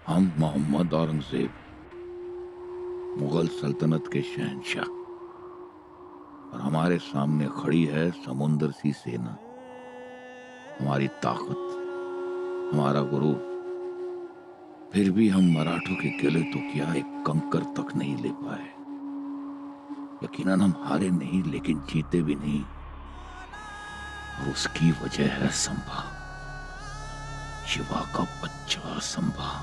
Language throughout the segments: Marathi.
हम मोहम्मद औरंगजेब, मुगल सल्तनत के शहंशाह, और हमारे सामने खड़ी है समुंदर सी सेना। हमारी ताकत, हमारा गुरूर, फिर भी हम मराठों के किले तो क्या एक कंकर तक नहीं ले पाए। यकीनन हम हारे नहीं, लेकिन जीते भी नहीं, और उसकी वजह है संभा, शिवा का बच्चा संभा।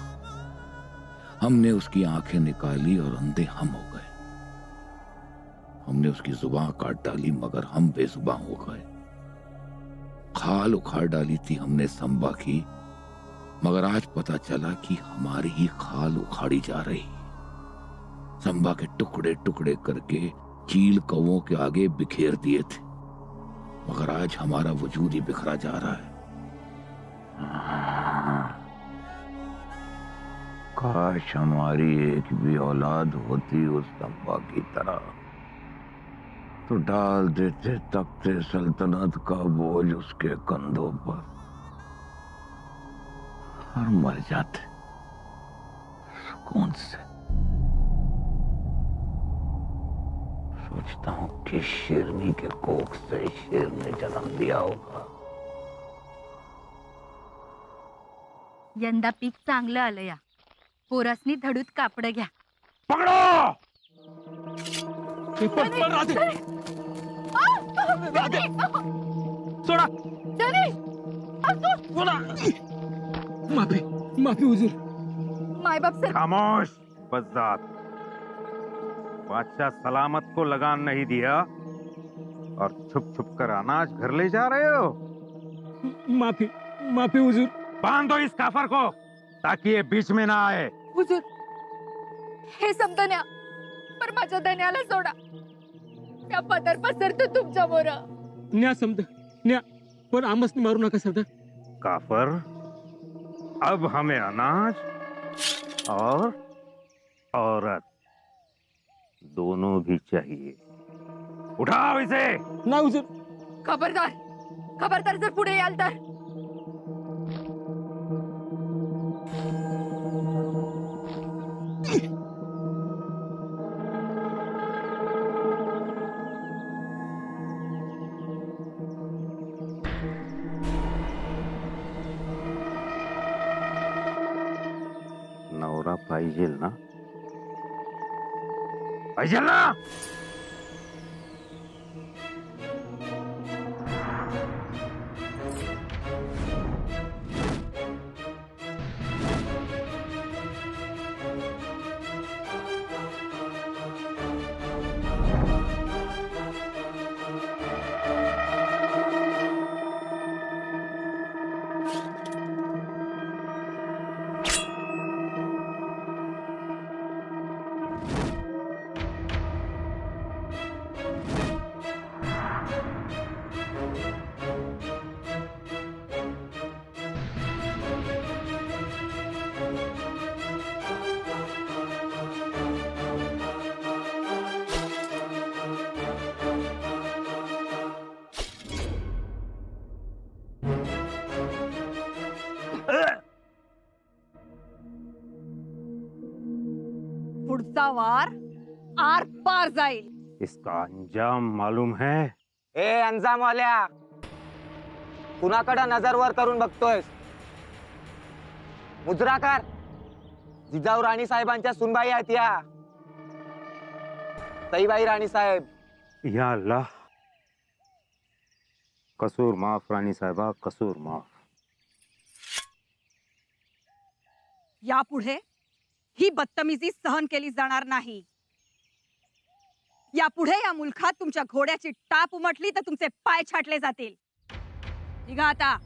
हमने उसकी आंखें निकाली और अंधे हम हो गए। हमने उसकी जुबान काट डाली मगर हम बेजुबान हो गए। खाल उखाड़ डाली थी हमने संभा की, मगर आज पता चला कि हमारी ही खाल उखाड़ी जा रही। संभा के टुकड़े टुकड़े करके चील कौवों के आगे बिखेर दिए थे, मगर आज हमारा वजूद ही बिखरा जा रहा है। काश हमारी एक भी औलाद होती उस संभा की तरह, तो डाल देते तख्ते सल्तनत का बोझ उसके कंधों पर और मर जाते सुकून से। सोचता हूं कि शेरनी के कोख से शेर ने जन्म दिया होगा। यंदा पीक चांगलं आलं या. पोरासनी धडूत कापड घ्या. पकड़ो! राधे! राधे! सोडा! सोडा! माफी माफी हुजूर. मायबाप सर, खामोश बज़्ज़ात। बादशाह सलामत को लगान नहीं दिया और छुप छुप कर अनाज घर ले जा रहे हो। माफी माफी हुजूर. बांधो इस काफर को ताकि ये बीच में ना आए। हुजूर, हे समजण्या, पर माझ्या धन्याला सोडा. त्या पदर पसरतो तुमच्या मोर. न्या समद न्या, पण आमसनी मारू नका सरदार. काफर, अब हमें अनाज और औरत दोनों भी चाहिए। उठाओ इसे। ना हुजूर. खबरदार, खबरदार जर पुढे याल तर. नवरा पाहिजे ना? पाहिजे ना? पुढचा वार आर पार जाईल. इसका अंजाम मालूम है? ए अंजामवाल्या, कुणाकडे नजर वर करून बघतोयस? मुजरा कर. जिजाऊ राणी साहेबांच्या सुनबाई आहेत या. सईबाई राणी साहेब. या अल्लाह, कसूर माफ राणी साहेबा, कसूर माफ. यापुढे ही बदतमीजी सहन केली जाणार नाही. यापुढे या मुलखात तुमच्या घोड्याची टाप उमटली तर तुमचे पाय छाटले जातील. निघा आता.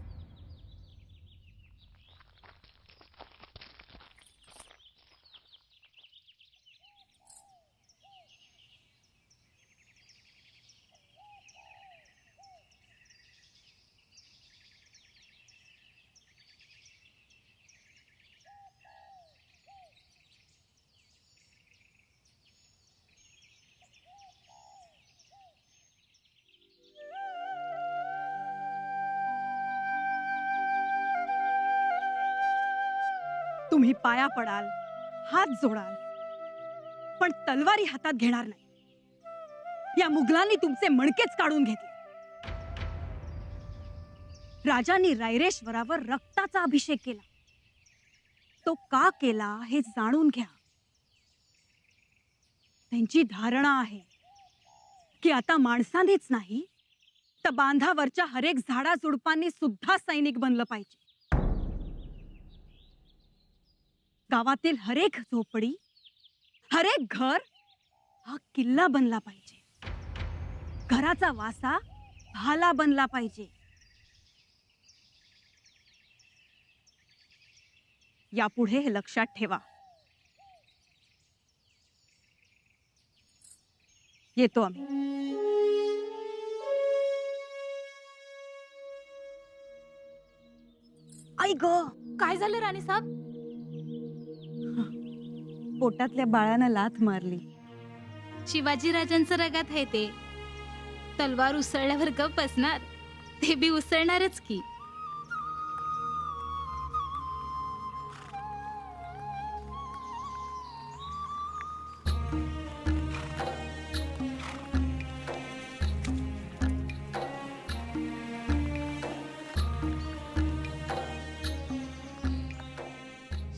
तुम्ही पाया पडाल, हात जोडाल, पण तलवारी हातात घेणार नाही. या मुघलांनी तुमचे मणकेच काढून घेतले. राजांनी रायरेश्वरावर रक्ताचा अभिषेक केला. तो का केला हे जाणून घ्या. त्यांची धारणा आहे की आता माणसांनीच नाही तर बांधावरच्या हरेक झाडाझुडपांनी सुद्धा सैनिक बनलं पाहिजे. गावातील हरेक झोपडी, हरेक घर हा किल्ला बनला पाहिजे. घराचा वासा भाला बनला पाहिजे. यापुढे हे लक्षात ठेवा. येतो आम्ही. आई ग, काय झालं राणी साहेब? पोटातल्या बाळानं लाथ मारली. शिवाजी राजांचं रगात आहे ते. तलवार उसळल्यावर गप बसणार, ते बी उसळणारच की.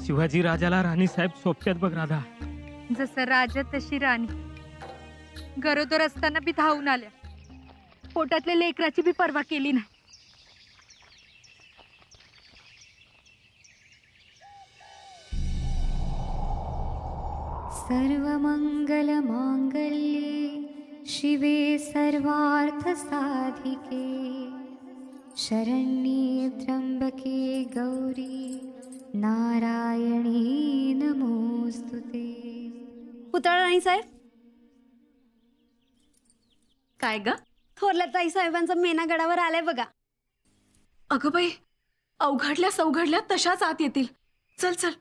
शिवाजी राजाला राणीसाहेब सोबत्यात बघ राधा. जसं राजा तशी राणी. गरोदर असताना बी धावून आल्या. पोटातल्या लेकराची बी पर्वा केली नाही. सर्वमङ्गलमाङ्गल्ये शिवे सर्वार्थसाधिके शरण्ये त्र्यम्बके गौरी नारायणी नमोस्तुते. पुतळा राणी साहेब. काय ग? थोरल्या ताई साहेबांचा मेना गडावर आलाय बघा. अगं बाई, अवघडल्या सवघडल्या तशाच आत येतील. चल चल.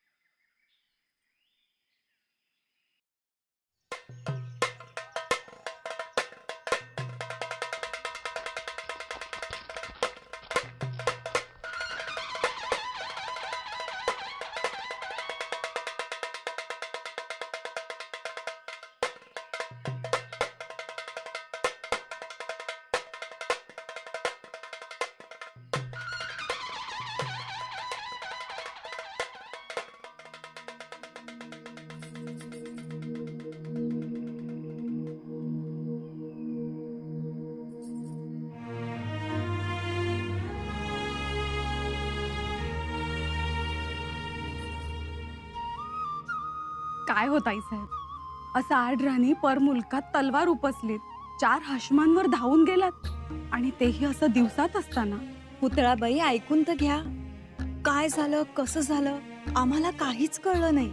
काय होत आई साहेब? असं आडराणी पर मुलकात तलवार उपसलीत, 4 हाशमांवर धावून गेलात, आणि तेही असं दिवसात असताना. पुतळाबाई, ऐकून तर घ्या. काय झालं, कसं झालं, आम्हाला काहीच कळलं नाही.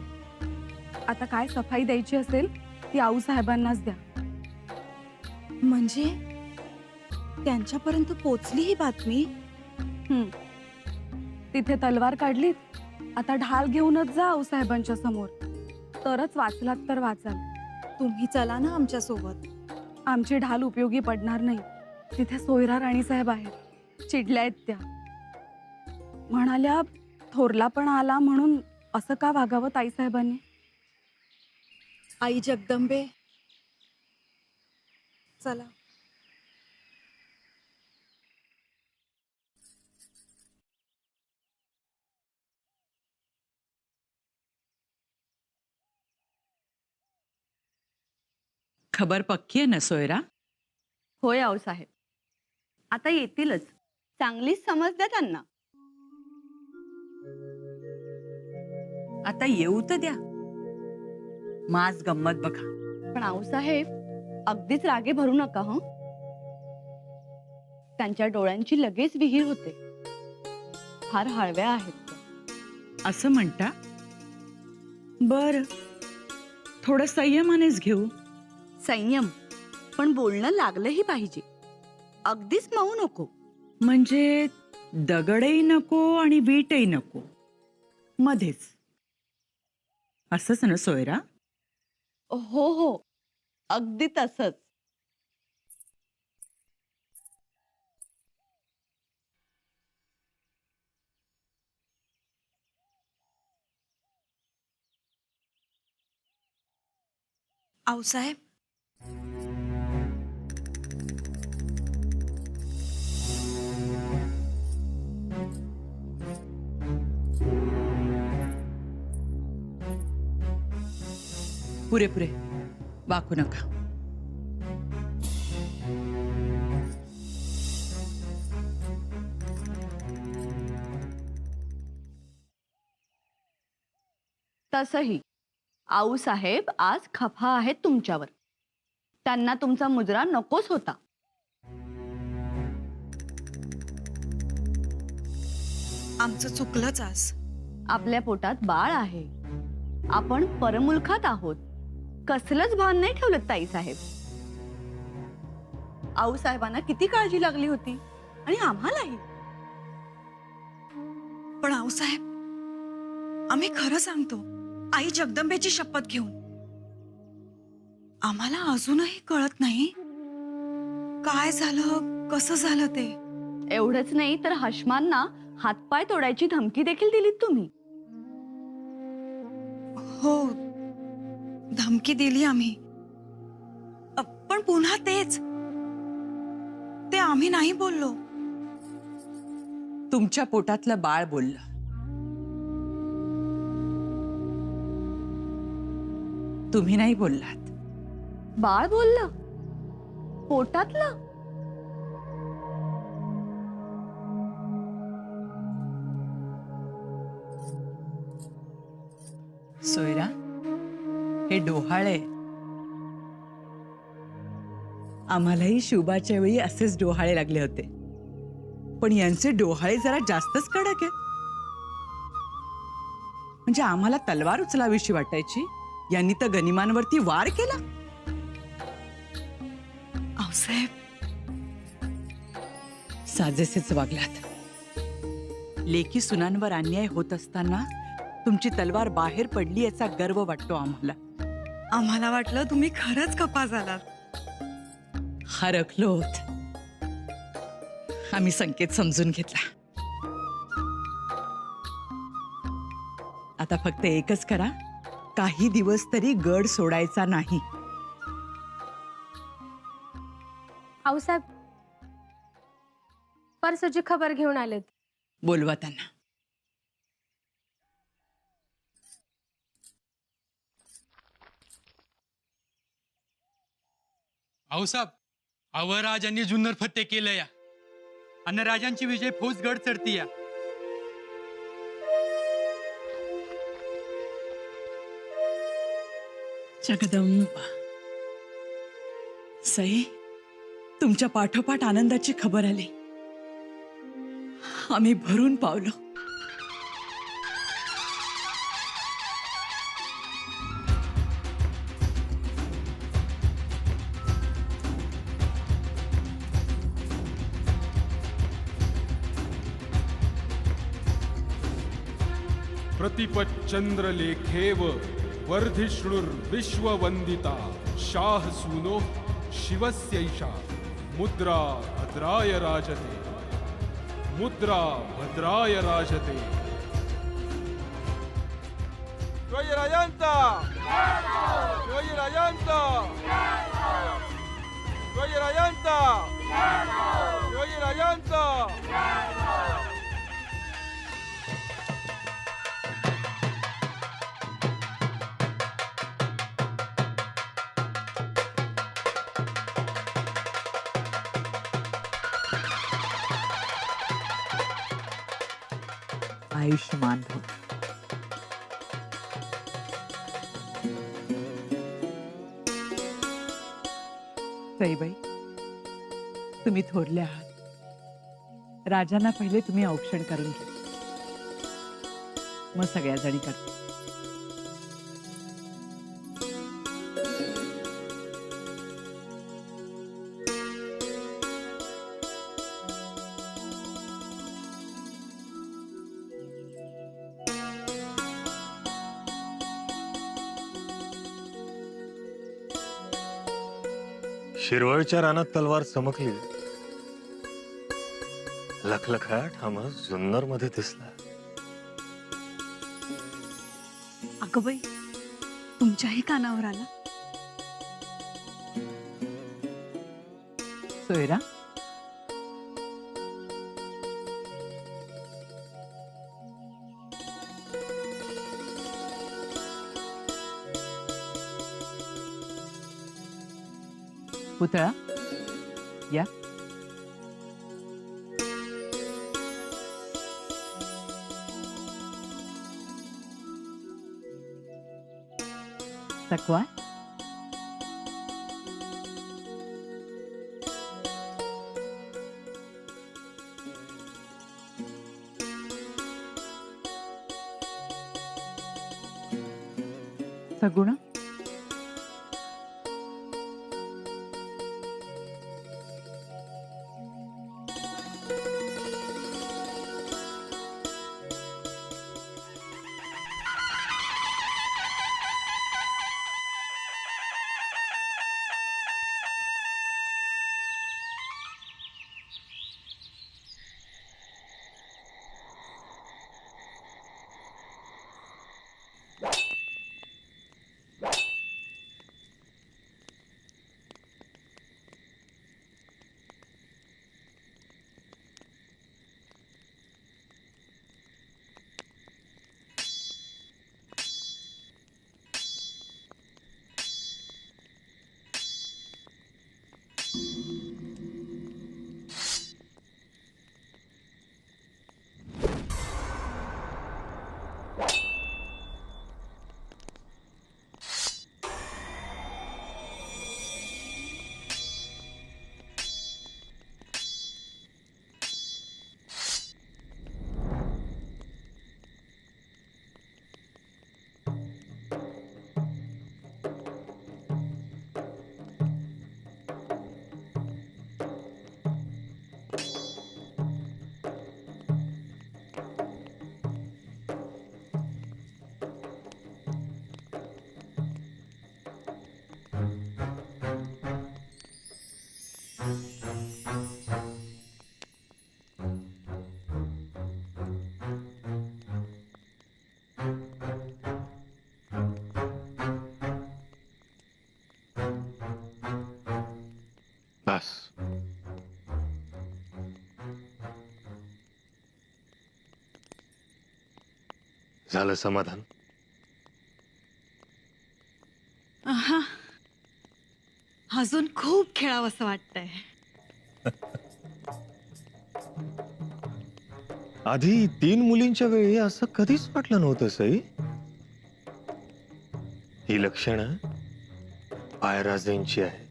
आता काय सफाई द्यायची असेल ती आऊ साहेबांनाच द्या. म्हणजे त्यांच्यापर्यंत पोचली ही बातमी? तिथे तलवार काढलीत, आता ढाल घेऊनच जा आऊ साहेबांच्या समोर. तरच वाचलात तर वाचाल. तुम्ही चला ना आमच्या सोबत. आमची ढाल उपयोगी पडणार नाही. तिथे सोयरा राणीसाहेब आहेत, चिडल्यात त्या. म्हणाल्या थोरला पण आला म्हणून असं का वागावं ताईसाहेबांनी? आई जगदंबे, चला. खबर पक्की आहे ना सोयरा? होय आऊ साहेब, आता येतीलच. चांगलीच समज द्या त्यांना. आता येऊ तर द्या. माझ गंमत बघा. पण आऊ साहेब, अगदीच रागे भरू नका हं. त्यांच्या डोळ्यांची लगेच विहीर होते. फार हळव्या आहेत त्या. असं म्हणता? बर, थोडं संयमानेच घेऊ. संयम, पण बोलणं लागलंही पाहिजे. अगदीच मऊ नको. म्हणजे दगडही नको आणि वीटही नको, मध्येच. असंच ना सोयरा? हो हो, अगदी तसंच. आऊसाहेब, पुरे पुरे वाकू नका. तसही आऊसाहेब आज खफा आहेत तुमच्यावर. त्यांना तुमचा मुजरा नकोच होता. आमचं चुकलंच आज. आपल्या पोटात बाळ आहे. आपण परमुलखात आहोत. कसलंच भान नाही ठेवलं ताई साहेब. आऊसाहेबांना किती काळजी लागली होती आणि आम्हालाही. पण आऊसाहेब, आम्ही खरं सांगतो, आई जगदंबेची शपथ घेऊन, आम्हाला अजूनही कळत नाही काय झालं, कसं झालं ते. एवढंच नाही तर हशमांना हातपाय तोडायची धमकी देखील दिलीत तुम्ही. हो, धमकी दिली आम्ही. पण पुन्हा तेच, ते आम्ही नाही बोललो. तुमच्या पोटातलं बाळ बोललं. तुम्ही नाही बोललात. बाळ बोललं? पोटातलं? सोयरा, हे डोहाळे. आम्हालाही शुभाच्या वेळी असेच डोहाळे लागले होते, पण यांचे डोहाळे जरा जास्तच कडक आहेत. म्हणजे आम्हाला तलवार उचलावीशी वाटायची, यांनी तर गनिमांवरती वार केला. आऊसाहेब, साजेसेच वागलात. लेकी सुनांवर अन्याय होत असताना तुमची तलवार बाहेर पडली याचा गर्व वाटतो आम्हाला. आम्हाला वाटलं तुम्ही खरंच कपा झालात. हरकलो होत. आम्ही संकेत समजून घेतला. आता फक्त एकच करा, काही दिवस तरी गड सोडायचा नाही. आऊसाहेब, परसूची खबर घेऊन आलेत. बोलवा त्यांना. आऊसाहेब, अवराजांनी जुन्नर फत्ते केलं या आणि राजांची विजय फौज गड चढती या. जगदंबा, सई, तुमच्या पाठोपाठ आनंदाची खबर आली. आम्ही भरून पावलो. प्रतिपच्चंद्रलेखेव वर्धिष्णुर्विश्ववन्दिता शाह सूनो शिवस्यैषा मुद्रा भद्राय राजते. मुद्रा भद्राय राजते. शिवाजीराजांचा, शिवाजीराजांचा, शिवाजीराजांचा, शिवाजीराजांचा. आयुष्यमान हो. सईबाई, तुम्ही थोरले आहात. राजांना पहिले तुम्ही औक्षण करून घ्या, मग सगळ्या जणी करता. शिरवळच्या रानात तलवार चमकली. लखलखाट हा मग जुन्नर मध्ये दिसला. अगं बाई, तुमच्याही कानावर आला. सोयरा, पुतळा या. तकवा, सगुणा, बस. झालं समाधान? आहा, अजून खूप खेळावंसं वाटतंय. आधी 3 मुलींच्या वेळी असं कधीच वाटलं नव्हतं सई. ही लक्षणं बाळराजांची आहे.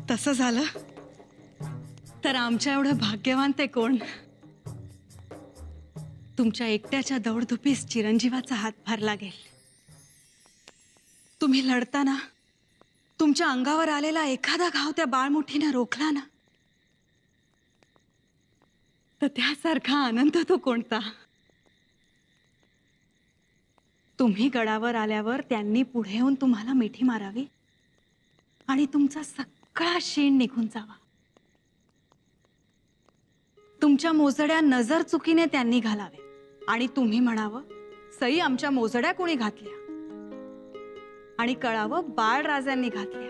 तसं झालं तर आमच्या एवढं भाग्यवान ते कोण. तुमच्या एकट्याच्या दौडधुपीस चिरंजीवाचा हातभार लागेल. तुम्ही लढताना तुमच्या अंगावर आलेला एखादा घाव त्या बाळमुठीनं रोखला ना, तर त्यासारखा आनंद तो कोणता. तुम्ही गडावर आल्यावर त्यांनी पुढे येऊन तुम्हाला मिठी मारावी आणि तुमचा सगळा शीण निघून जावा. तुमच्या मोजड्या नजर चुकीने त्यांनी घालावे आणि तुम्ही म्हणावं, सई आमच्या मोजड्या कोणी घातल्या, आणि कळावं बाळराजांनी घातल्या.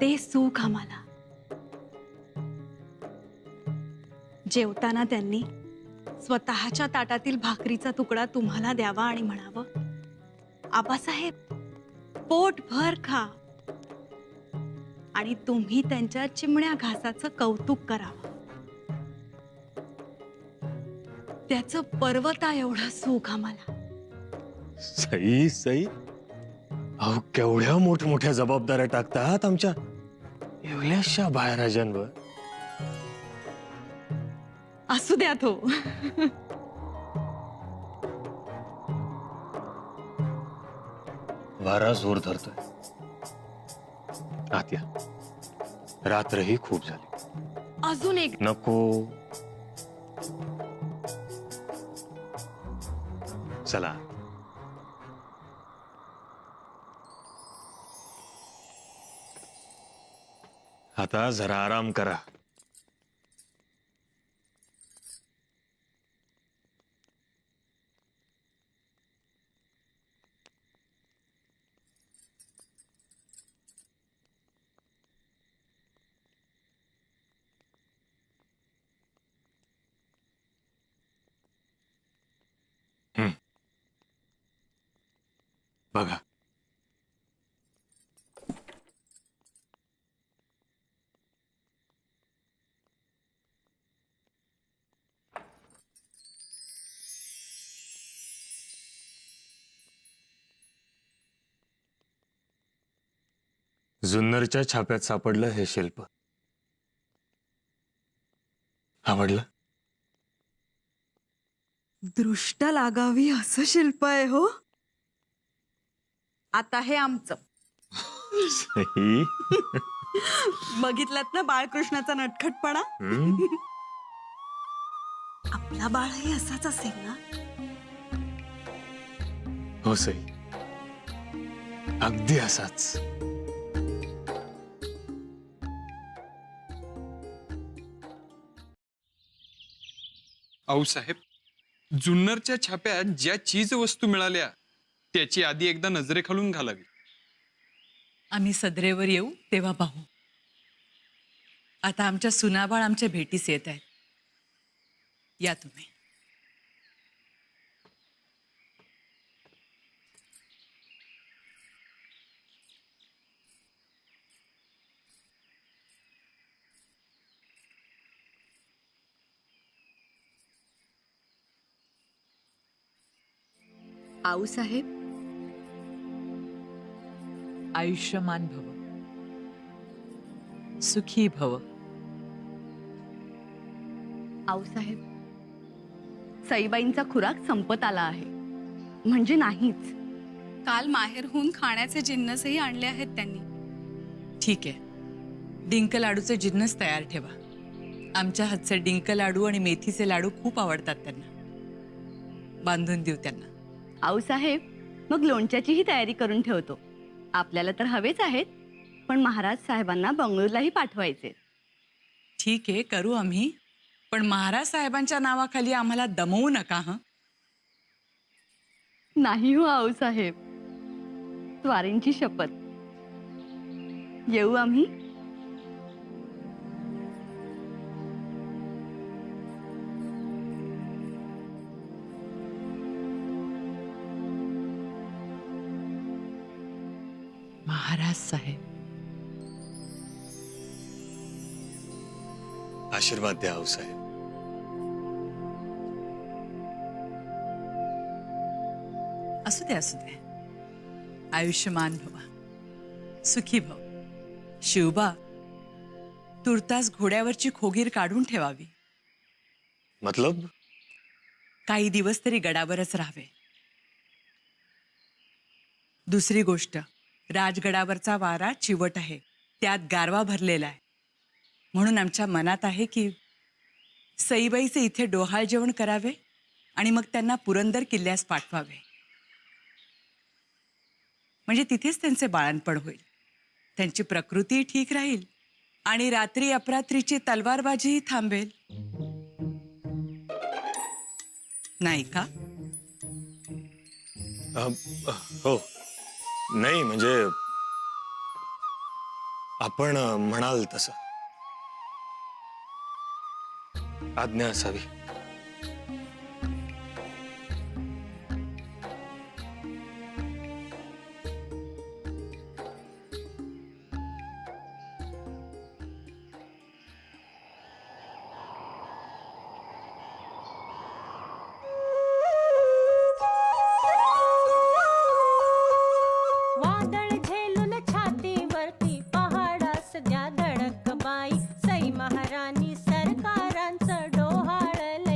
ते सुख आम्हाला. जेवताना त्यांनी स्वतःच्या ताटातील भाकरीचा तुकडा तुम्हाला द्यावा आणि म्हणावं, आबासाहेब पोटभर खा, आणि तुम्ही त्यांच्या चिमण्या घासाचं कौतुक करावं. त्याचं पर्वता एवढं सुख आम्हाला. सई सई, अहो केवढ्या मोठमोठ्या जबाबदाऱ्या टाकतात आमच्या एवढ्याशा बाळराजांवर. असू द्या तो. वारा जोर धरतोय. आत्या, रात्रही खूप झाली. अजून एक. नको. चला. आता जरा आराम करा. बघा, जुन्नरच्या छाप्यात सापडलं हे शिल्प. आवडलं? दृष्ट लागावी असं शिल्प आहे हो. आता हे आमचं. सही. बघितलात ना बाळकृष्णाचा नटखटपणा. आपला बाळही असाच असेल ना. हो सई, अगदी असाच. आऊसाहेब, जुन्नरच्या छाप्यात ज्या चीज वस्तू मिळाल्या त्याची आधी एकदा नजरेखालून घालावी. आम्ही सदरेवर येऊ तेव्हा पाहू. आता आमच्या सुनाबाळ आमच्या भेटीस येत आहेत. या तुम्ही. आऊसाहेब, आयुष्यमान भव, सुखी भव. आऊसाहेब, सईबाईंचा खुराक संपत आला आहे. म्हणजे नाहीच. काल माहेरहून खाण्याचे जिन्नसही आणले आहेत त्यांनी. ठीक आहे, डिंक लाडूचे जिन्नस तयार ठेवा. आमच्या हातचे डिंक लाडू आणि मेथीचे लाडू खूप आवडतात त्यांना. बांधून देऊ त्यांना. आऊसाहेब, मग लोणच्याचीही तयारी करून ठेवतो. आपल्याला तर हवेच आहेत, पण महाराज साहेबांना बंगळूरलाही पाठवायचे. ठीक आहे, करू आम्ही. पण महाराज साहेबांच्या नावाखाली आम्हाला दमवू नका. हं. नाही हो आऊसाहेब, स्वारींची शपथ. येऊ आम्ही. महाराज साहेब, आशीर्वाद द्या आऊसाहेब. असू दे असू दे. आयुष्यमान भवा, सुखी भव. शिवबा, तुर्तास घोड्यावरची खोगीर काढून ठेवावी. मतलब? काही दिवस तरी गडावरच राहावे. दुसरी गोष्ट, राजगडावरचा वारा चिवट आहे, त्यात गारवा भरलेला आहे. म्हणून आमच्या मनात आहे की सईबाईचे इथे डोहाळ जेवण करावे आणि मग त्यांना पुरंदर किल्ल्यास पाठवावे. म्हणजे तिथेच त्यांचे बाळणपण होईल, त्यांची प्रकृती ठीक राहील आणि रात्री अपरात्रीची तलवारबाजीही थांबेल. नाही का? हो. नाही म्हणजे आपण म्हणाल तसं. आज्ञा असावी. सध्या धडक बाई, सई महाराणी सरकारांचं डोहाळलंय.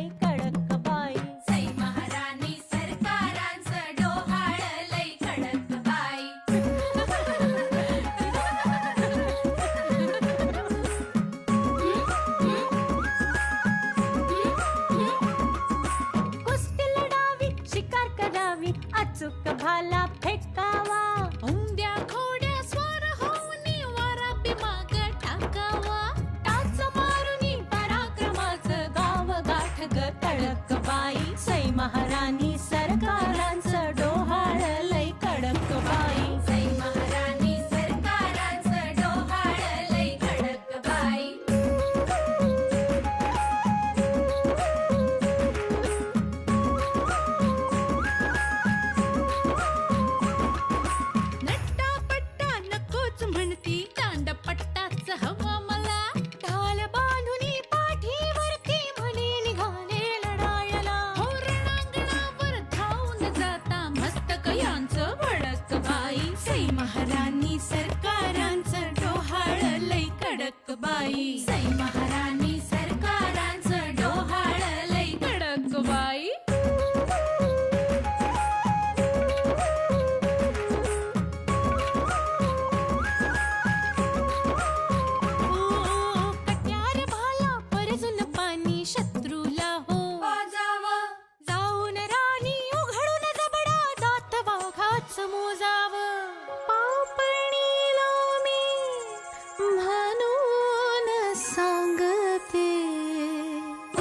महाराणी सरकारांचं डोहाळ लई कडक बाई. सई महाराणी सरकारांचं डोहाळ लई कडक बाई. कट्यार भाला परजून पाणी शत्रूला हो वाजावं. जाऊन राणी उघडून जबडा दात वाघाच मोजावं. पापणीला मी म्हणून सांगते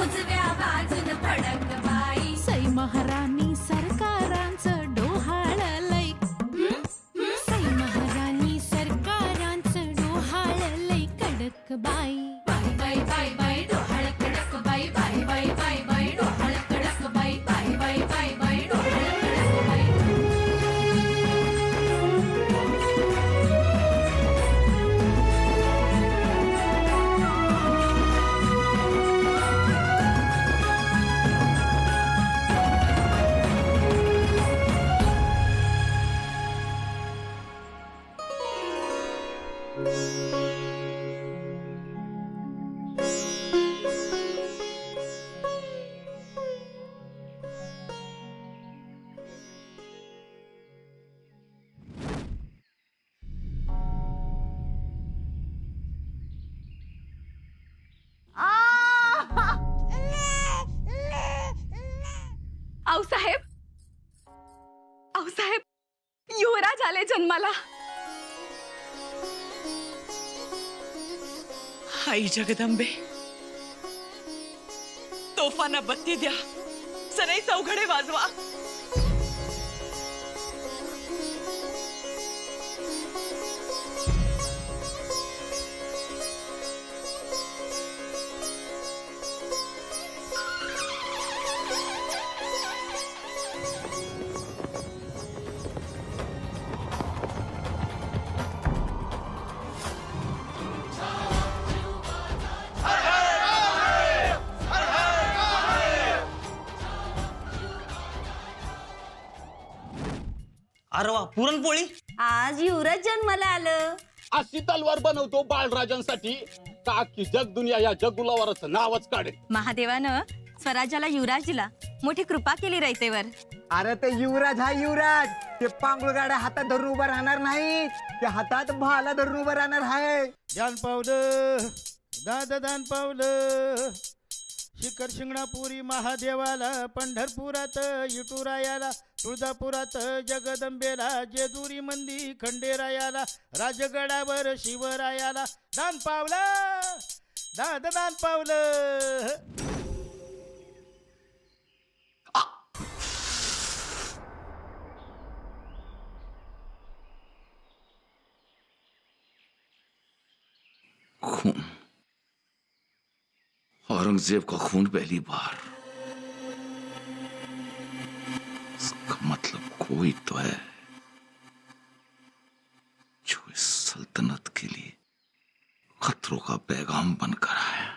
उजव्या बाजून फडक बाई. सई महाराणी सरकारांचं डोहाळ लई. सई महाराणी सरकारांचं डोहाळ लई कडक बाई. बाई बाई बाई बाई डोहाळ कडक बाई. बाई बाई बाई बाई डोहाळ कडक बाई. बाई बाई बाई बाई डोहाळ कडक बाई. आऊसाहेब, आऊसाहेब, युवराज आले जन्माला. आई जगदंबे, तोफाना बत्ती द्या, सनई चौघडे वाजवा. अरे वा, पुरणपोळी. आज युवराज जन्माला आलं. अशी तलवार बनवतो बाळराजांसाठी का की जग दुनिया या जगुलावरच नावच काढेल. महादेवानं स्वराज्याला युवराज दिला, मोठी कृपा केली रयतेवर. अरे ते युवराज हा युवराज, ते पांगुळ गाड्या हातात धरून उभा राहणार नाही, ते हातात भाला धरून उभा राहणार आहे. दान पावलं दान पावलं. शिखर शिंगणापुरी महादेवाला, पंढरपुरात विठुरायाला, तुळजापुरात जगदंबेला, जेजुरी मंदी खंडेरायाला, राजगडावर शिवरायाला दान पावलं दान पावलं. खून, औरंगजेब का खून पहली बार. इसका मतलब कोई तो है जो इस सल्तनत के लिए खतरों का पैगाम बनकर आया.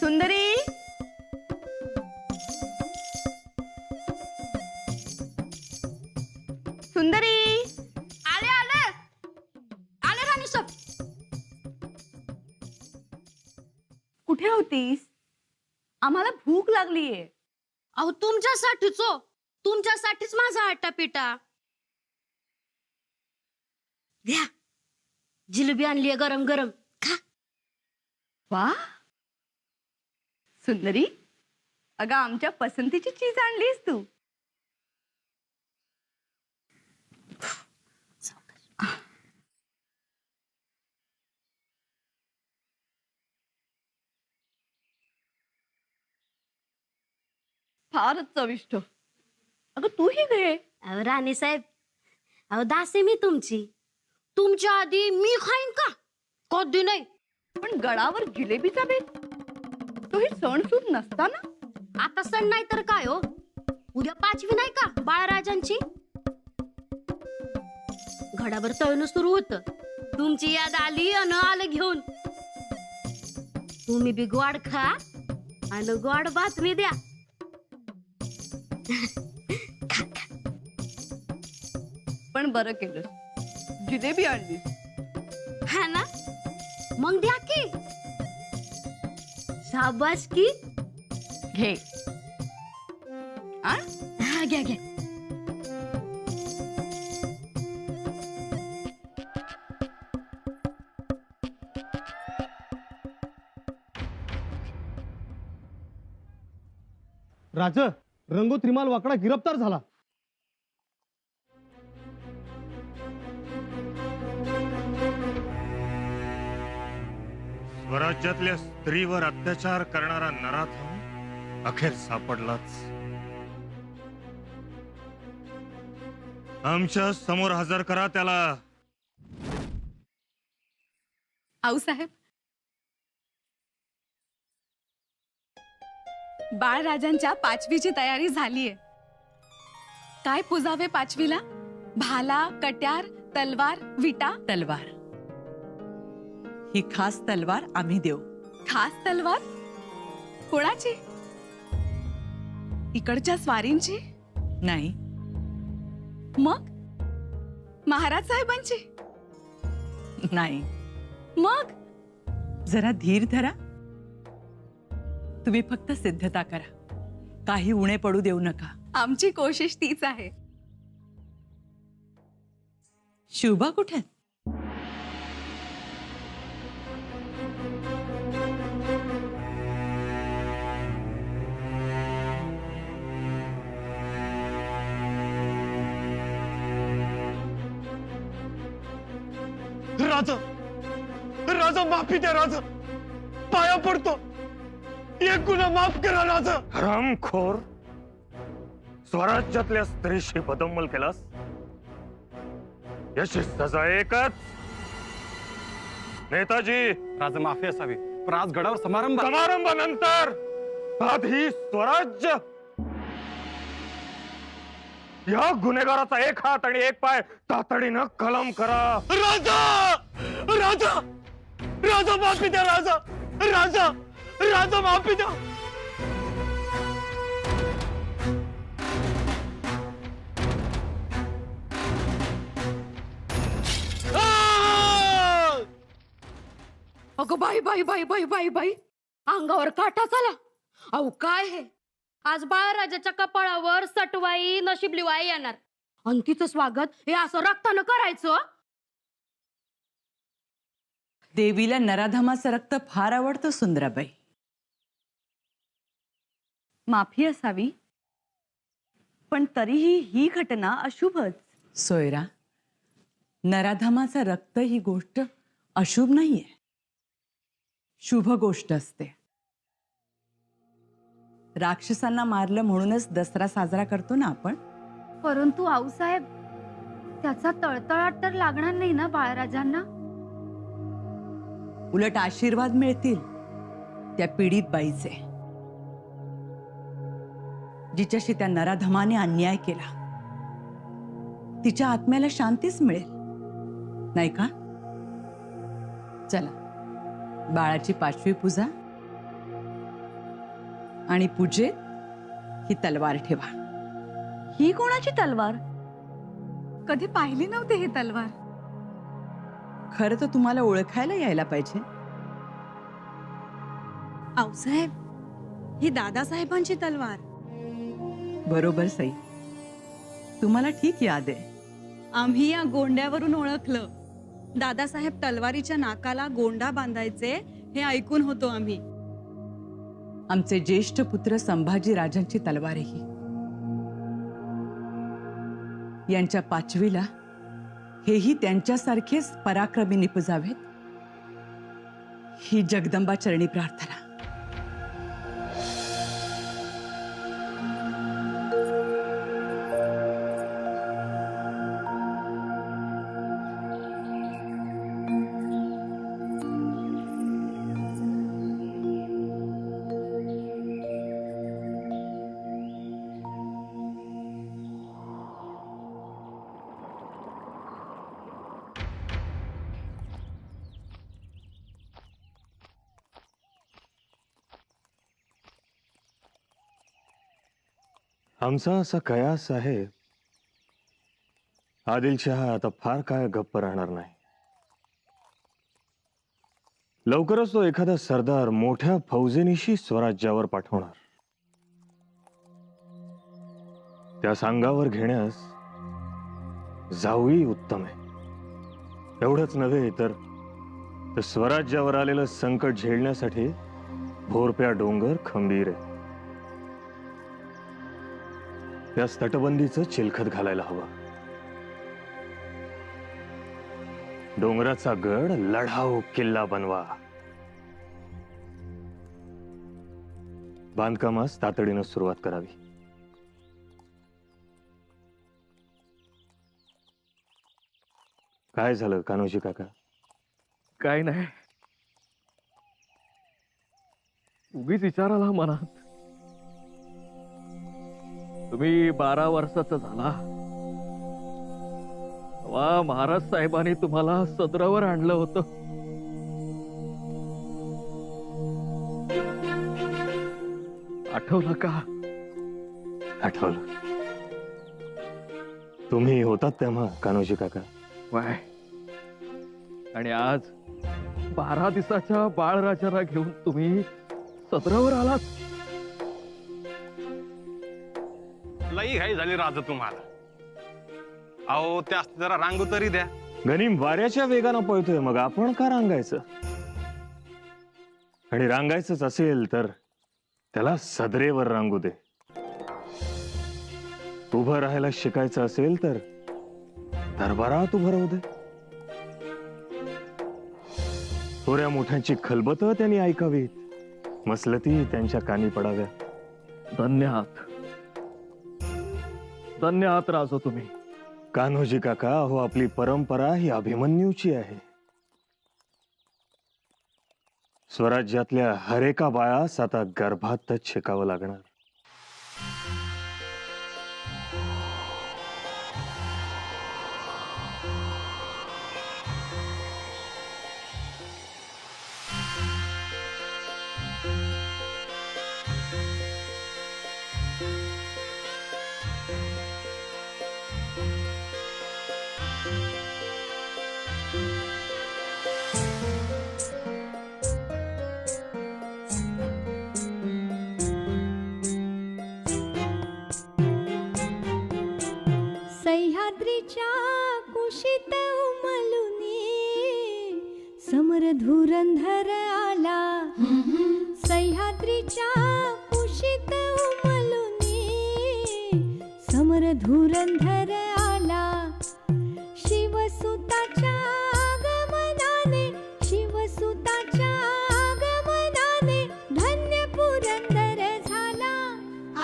सुंदरी, सुंदरी, आले आले आले राणी सब. कुठे होतीस? आम्हाला भूक लागलीये. अहो तुमच्यासाठीच हो, तुमच्यासाठीच माझा आटापिटा. घ्या, जिलेबी आणलीये गरम गरम, खा. वा सुंदरी, अगं आमच्या पसंतीची चीज आणलीस तू. फारच चविष्ट. अगं तूही घे. अहो राणी साहेब, अहो दासे मी तुमची, तुमच्या आधी मी खाईन का? कधी नाही. पण गळावर जिलेबीचा बेत. तो हे सण सूद नसताना आता सण नाही तर काय हो, उद्या 5वी नाही का बाळराजांची? घडाभर तळणं सुरू होत, तुमची याद आली अन आलं घेऊन. तुम्ही बी गोड खा आणि गोड बातमी द्या. पण बरं केलं जिलेबी आणली. हा ना, मग द्या की. शाबास की. घे. हा, घ्या घ्या. राज, रंगो त्रिमाल वाकडा गिरफ्तार झाला. स्वराज्यातल्या स्त्रीवर अत्याचार करणारा नराधम अखेर सापडलाच. आमच्या समोर हजर करा त्याला. आऊसाहेब, बाळराजांच्या 5वीची तयारी झालीये. काय पुजावे 5वीला? भाला, कट्यार, तलवार, विटा. तलवार. ही खास तलवार आम्ही देऊ. खास तलवार? कोणाची? इकडच्या स्वारींची? नाही. मग महाराज साहेबांची? नाही. मग जरा धीर धरा. तुम्ही फक्त सिद्धता करा, काही उणे पडू देऊ नका. आमची कोशिश तीच आहे. शिवबा कुठे? राजा, राजा माफी द्या राजा, पाया पडतो. एक गुन्हा माफ करा राजा. हरामखोर, स्वराज्यातल्या स्त्रीशी बदंमल केलास, याची सजा एकच. नेताजी, राजा माफी असावी, पण आज गडावर समारंभानंतर आधी स्वराज्य. या गुन्हेगाराचा एक हात आणि एक पाय तातडीनं कलम करा. राजा, राजा, राजा माफी द्या राजा, राजा, राजा माफी द्या. अगं बाई बाई बाई बाई बाई बाई, अंगावर काटा झाला. अहो काय हे, आज बाळराजाच्या कपाळावर सटवाई नशीबलीवाई येणार आणि तिचं स्वागत हे असं रक्तानं करायचं. देवीला नराधमाचं रक्त फार आवडतं सुंदराबाई. माफी असावी, पण तरीही ही घटना अशुभच. सोयरा, नराधमाचं रक्त ही गोष्ट अशुभ नाहीये, शुभ गोष्ट असते. राक्षसांना मारलं म्हणूनच दसरा साजरा करतो ना आपण. परंतु आऊसाहेब, त्याचा तळतळाट तर लागणार नाही ना बाळराजांना? उलट आशीर्वाद मिळतील त्या पीडित बाईचे, जिच्याशी त्या नराधमाने अन्याय केला. तिच्या आत्म्याला शांतीच मिळेल, नाही का? चला, बाळाची 5वी पूजा आणि पूजेत ही तलवार ठेवा. ही कोणाची तलवार? कधी पाहिली नव्हती ही तलवार. खरं तर तुम्हाला ओळखायला यायला पाहिजे. आऊसाहेब, ही दादासाहेबांची तलवार. बरोबर सई, तुम्हाला ठीक याद आहे. आम्ही या गोंड्यावरून ओळखलं. दादासाहेब तलवारीच्या नाकाला गोंडा बांधायचे हे ऐकून होतो आम्ही. आमचे ज्येष्ठ पुत्र संभाजी राजांची तलवार ही. यांच्या 5वीला हेही त्यांच्यासारखेच पराक्रमी निपजावेत, ही जगदंबा चरणी प्रार्थना. आमचा असा कयास आहे, आदिलशहा आता फार काय गप्प राहणार नाही. लवकरच तो एखादा सरदार मोठ्या फौजेनिशी स्वराज्यावर पाठवणार. त्या सांगावर घेण्यास जाऊही उत्तम आहे. एवढंच नव्हे तर स्वराज्यावर आलेलं संकट झेलण्यासाठी भोरप्या डोंगर खंबीर आहे. त्यास तटबंदीचं चिलखत घालायला हवं. डोंगराचा गड लढाऊ किल्ला बनवा. बांधकामास तातडीनं सुरुवात करावी. काय झालं कान्होजी काका? काय नाही, उगीच विचाराला मनात. तुम्ही 12 वर्षाचा झाला तेव्हा महाराज साहेबांनी तुम्हाला सदरावर आणलं होतं. आठवलं का? आठवलं. तुम्ही होतात तेव्हा कान्होजी काका. वाय, आणि आज 12 दिवसाच्या बाळराजाला घेऊन तुम्ही सदरावर आलात. लई घाई झाली राज तुम्हाला. अहो त्या जरा रांगू तरी द्या. गनीम वाऱ्याच्या वेगानं पळतोय, मग आपण का रांगायचं? आणि रांगायचंच असेल तर त्याला सदरेवर रांगू दे. उभं राहायला शिकायचं असेल तर दरबारात उभं राहू दे. थोड्या मोठ्यांची खलबत त्यांनी ऐकावीत, मसलती त्यांच्या कानी पडाव्या. धन्यवाद, धन्यवाद राजो तुम्ही. कान्होजी काका, हो आपली परंपरा ही अभिमन्यूची आहे. स्वराज्यातल्या हर एका बाळास आता गर्भातच शिकावं लागणार. सह्याद्रीच्या कुशीत उमलुनी समर धुरंधर आला. सह्याद्रीच्या कुशीत उमलुनी समर धुरंधर आला. शिवसुताच्या आगमनाने, शिवसुताच्या आगमनाने धन्य पुरंदर झाला.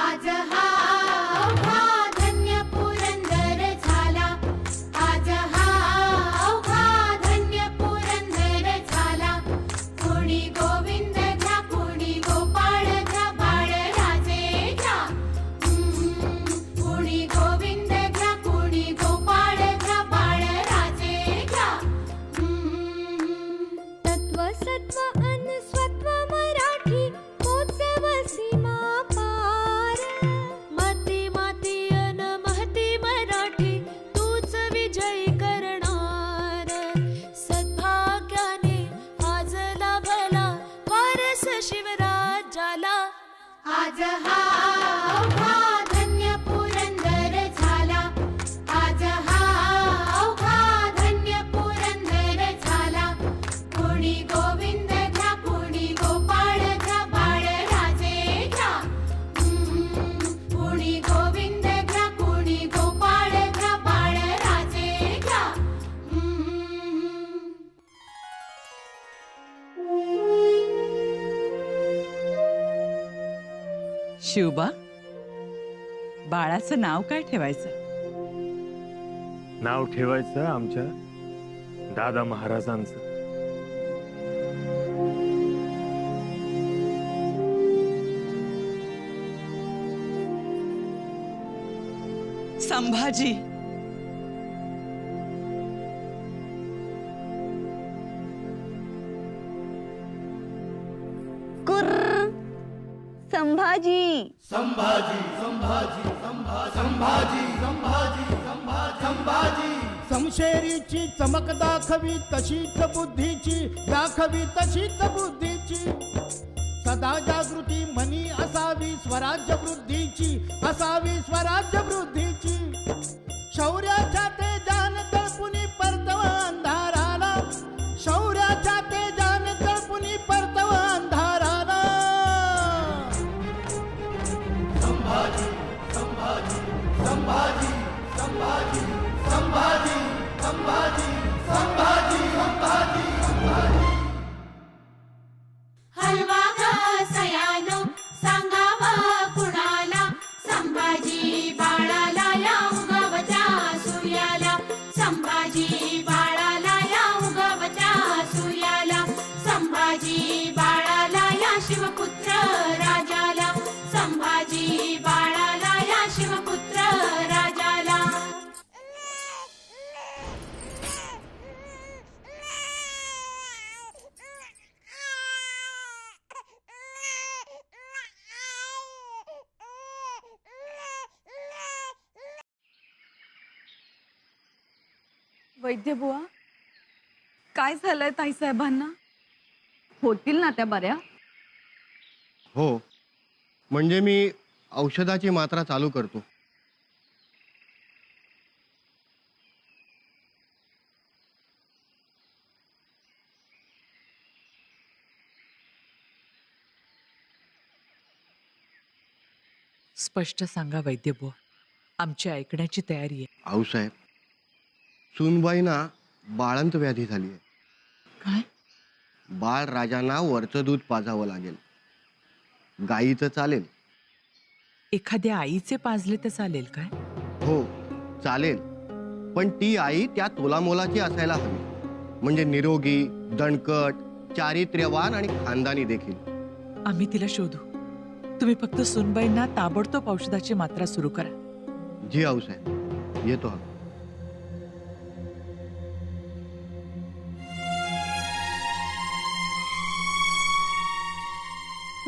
आज हा शिवबा, बाळाचं नाव काय ठेवायचं? नाव ठेवायचं आमच्या दादा महाराजांचं. संभाजी. संभाजी संभाजी संभाजी संभाजी संभाजी संभाजी समशेरीची चमक दाखवी तशीच बुद्धीची दाखवी तशीच बुद्धीची सदा जागृती मनी असावी स्वराज्य वृद्धीची असावी स्वराज्य वृद्धीची शौर्याच्या तेजान तळपुनी परतव अंधाराला शौर्याच्या तेजान तळपुनी परतव अंधाराला संभाजी संभाजी संभाजी संभाजी संभाजी संभाजी संभाजी संभाजी संभाजी हलवा सयानो सांगावा कुणाला संभाजी बाळाला या उगवत्या सूर्याला संभाजी बाळाला या उगवत्या सूर्याला संभाजी बाळाला या शिवपुत्र राजाला संभाजी बाळाला या शिवपुत्र राजाला वैद्य बुवा, काय झालंय ताई साहेबांना? होतील ना त्या बऱ्या? हो, म्हणजे मी औषधाची मात्रा चालू करतो. स्पष्ट सांगा वैद्यबुवा, आमची ऐकण्याची तयारी आहे. आऊसाहेब, सूनबाईंना बाळंत व्याधी झाली आहे. काय? बाळ राजांना वरचं दूध पाजावं लागेल. गाईचं चालेल? एखाद्या आईचे पाजले तर चालेल काय? हो चालेल, पण ती आई त्या तोलामोलाची असायला हवी, म्हणजे निरोगी, दणकट, चारित्र्यवान आणि खानदानी देखील. आम्ही तिला शोधू. तुम्ही फक्त सुनबाईंना ताबडतोब औषधाची मात्रा सुरू करा. जी आऊसाहेब, येतो हा.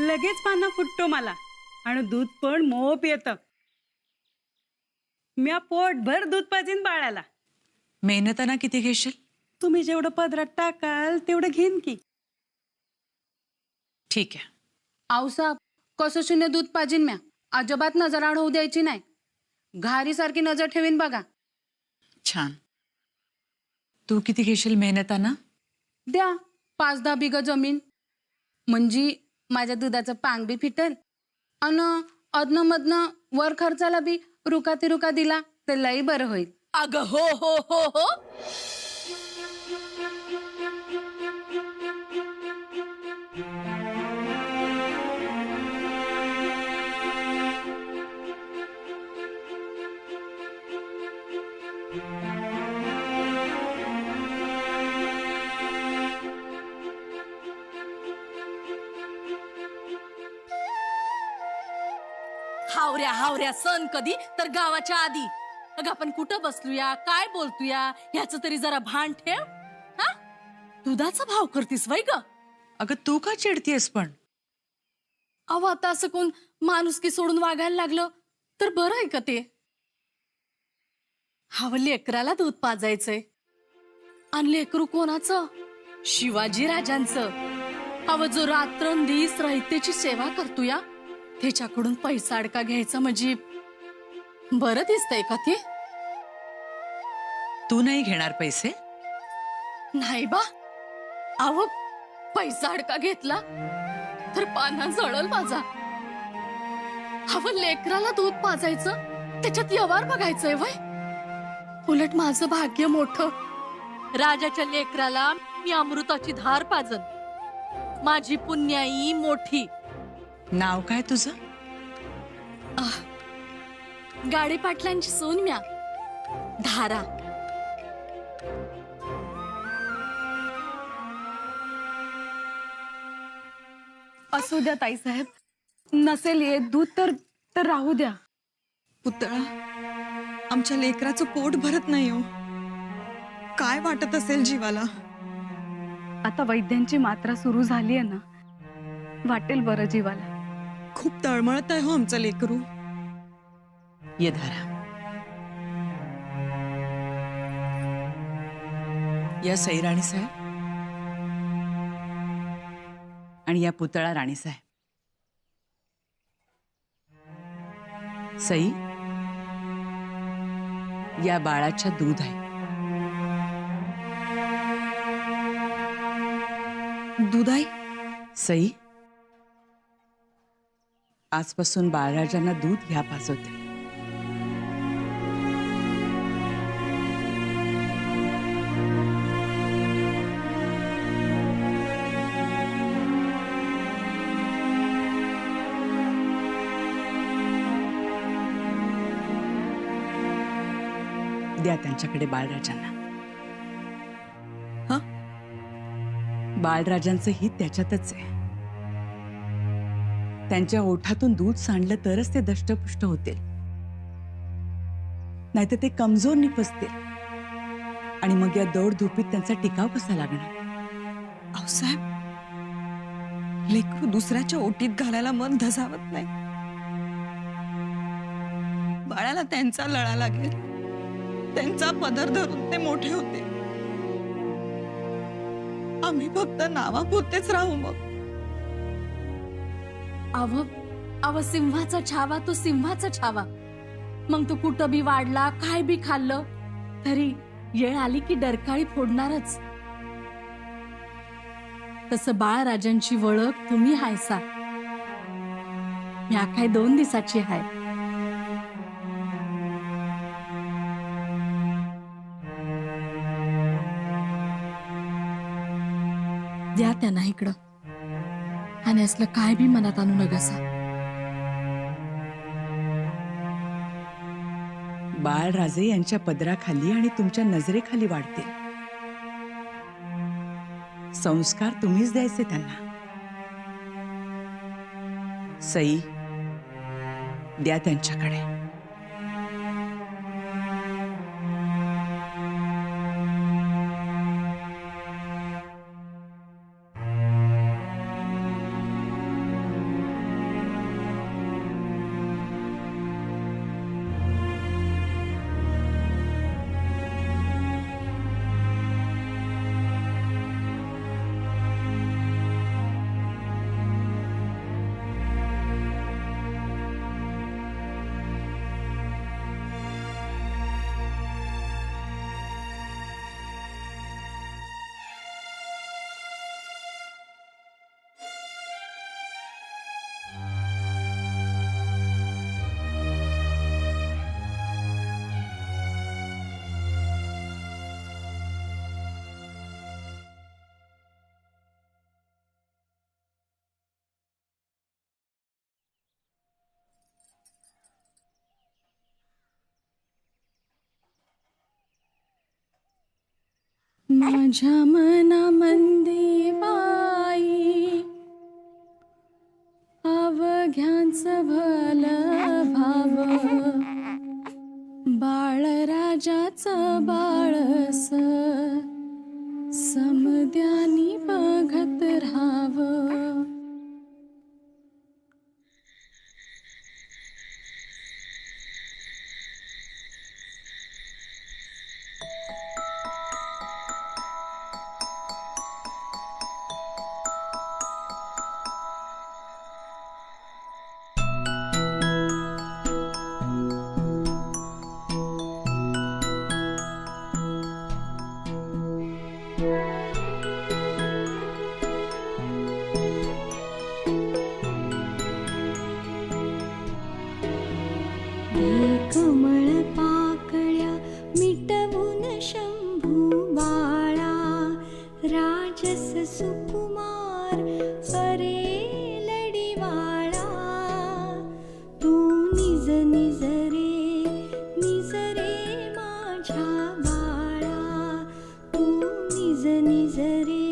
लगेच पाना फुटतो मला आणि दूध पण मोप येत. म्या पोटभर दूध पाजीन बाळाला. मेहनताना किती घेशील? तुम्ही जेवढं पदरात टाकाल तेवढं घेईन की. ठीक आहे. आऊसाहेब, कसं शून्य दूध पाजीन म्या. अजिबात नजर आड होऊ द्यायची नाही. घारी सारखी नजर ठेवीन बघा. छान. तू किती घेशील मेहनताना? द्या 5-10 बिघा जमीन, म्हणजे माझ्या दुधाचं पांग बी फिटल अन अदनं मधनं वर खर्चाला बी रुका तिरुका दिला तर लई बरं होईल. अगं हो हो हो हो. हावऱ्या हावऱ्या सण कधी तर गावाच्या आधी. अगं आपण कुठं बसलूया, काय बोलतोया ह्याच तरी जरा भान ठेव. हा, दुधाचा भाव करतीस वय ग? अगं तू का चिडतीयस पण? अहो, आता असं कोण माणुसकी सोडून वागायला लागलं तर बरं आहे का ते? हवं लेकराला दूध पाजायचंय. आणि लेकरू कोणाचं? शिवाजी राजांचं. हवं जो रात्रंदिवस रयतेची सेवा करतोया त्याच्याकडून पैसा अडका घ्यायचा म्हणजे बरं दिसतंय का ते? तू नाही घेणार पैसे? नाही बा. अहो, पैसा अडका घेतला तर पाना जळल माझा. हवं लेकराला दूध पाजायचं त्याच्यात व्यवहार बघायचंय वय. उलट माझं भाग्य मोठं. राजाच्या लेकराला मी अमृताची धार पाजन. माझी पुण्याई मोठी. नाव काय तुझं? गाडी पाटलांची सून म्या, धारा. असू द्या ताई साहेब, नसेल येत दूध तर राहू द्या. पुतळा, आमच्या लेकराचं पोट भरत नाही हो. काय वाटत असेल जीवाला? आता वैद्यांची मात्रा सुरू झाली आहे ना, वाटेल बरं जीवाला. खूप तळमळत आहे हो आमचं लेकरू. ये धरा. या सई राणी साहेब आणि या पुतळा राणी साहेब. सई, या बाळाच्या दूध आहे. दुधाई. सई, आजपासून बाळराजांना दूध ह्या पाजवते. द्या त्यांच्याकडे बाळराजांना. हं? बाळराजांचं हित त्याच्यातच आहे. त्यांच्या ओठातून दूध सांडलं तरच ते दष्टपुष्ट होतील, नाहीतर ते कमजोर निपजतील आणि मग या दौडधुपीत त्यांचा टिकाव कसा लागणार. अहो साहेब, लेकरू दुसऱ्याच्या ओटीत घालायला मन धसावत नाही. बाळाला त्यांचा लळा लागेल, त्यांचा पदर धरून ते मोठे होते. आम्ही फक्त नावापुरतेच राहू. मग अव सिंहाचा छावा तो सिंहाचा छावा. मग तो कुठं बी वाढला, काय बी खाल्लं तरी येळ आली की डरकाळी फोडणारच. तसं बाळराजांची वळख तुम्ही हायसा. म्या काय 2 दिवसाची हाय. द्या त्यांना इकडं आणि असलं काय बी मनात आणू नगसा. बाळराजे यांच्या पदराखाली आणि तुमच्या नजरेखाली वाढतील. संस्कार तुम्हीच द्यायचे त्यांना. सई, द्या त्यांच्याकडे. माझ्या मनामंदी बाई अवघ्यांचं भलं भाव. बाळराजाचं बाळस समद्यानी बघत राहावं. कमळ पाकळ्या मिटवून शंभू बाळा राजस सुकुमार अरे लडीवाळा. तू निज निज रे माझ्या बाळा. तू निज निज रे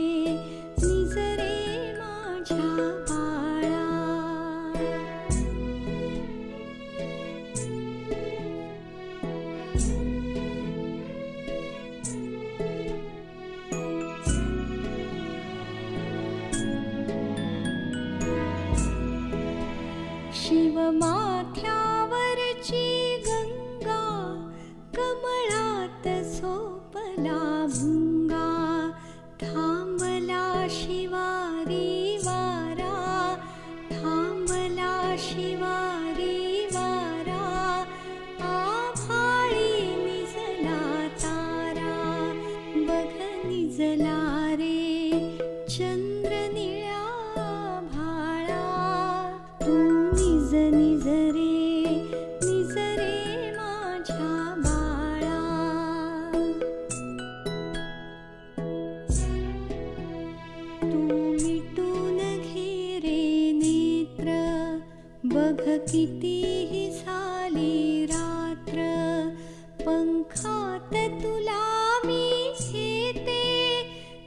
माझ्या बाळा. शिव माथ्यावरची गंगा कमळात सोपला भुंगा थांबला शिवारी वारा थांबला शिवारी वारा आभाळी निजला तारा बघ निजला रे चंद्र निळ्या भाळा तू निज निज रे माझ्या बाळा तू मिटून घे रे नेत्र बघ कितीही झाली रात्र पंखात तुला मी घेते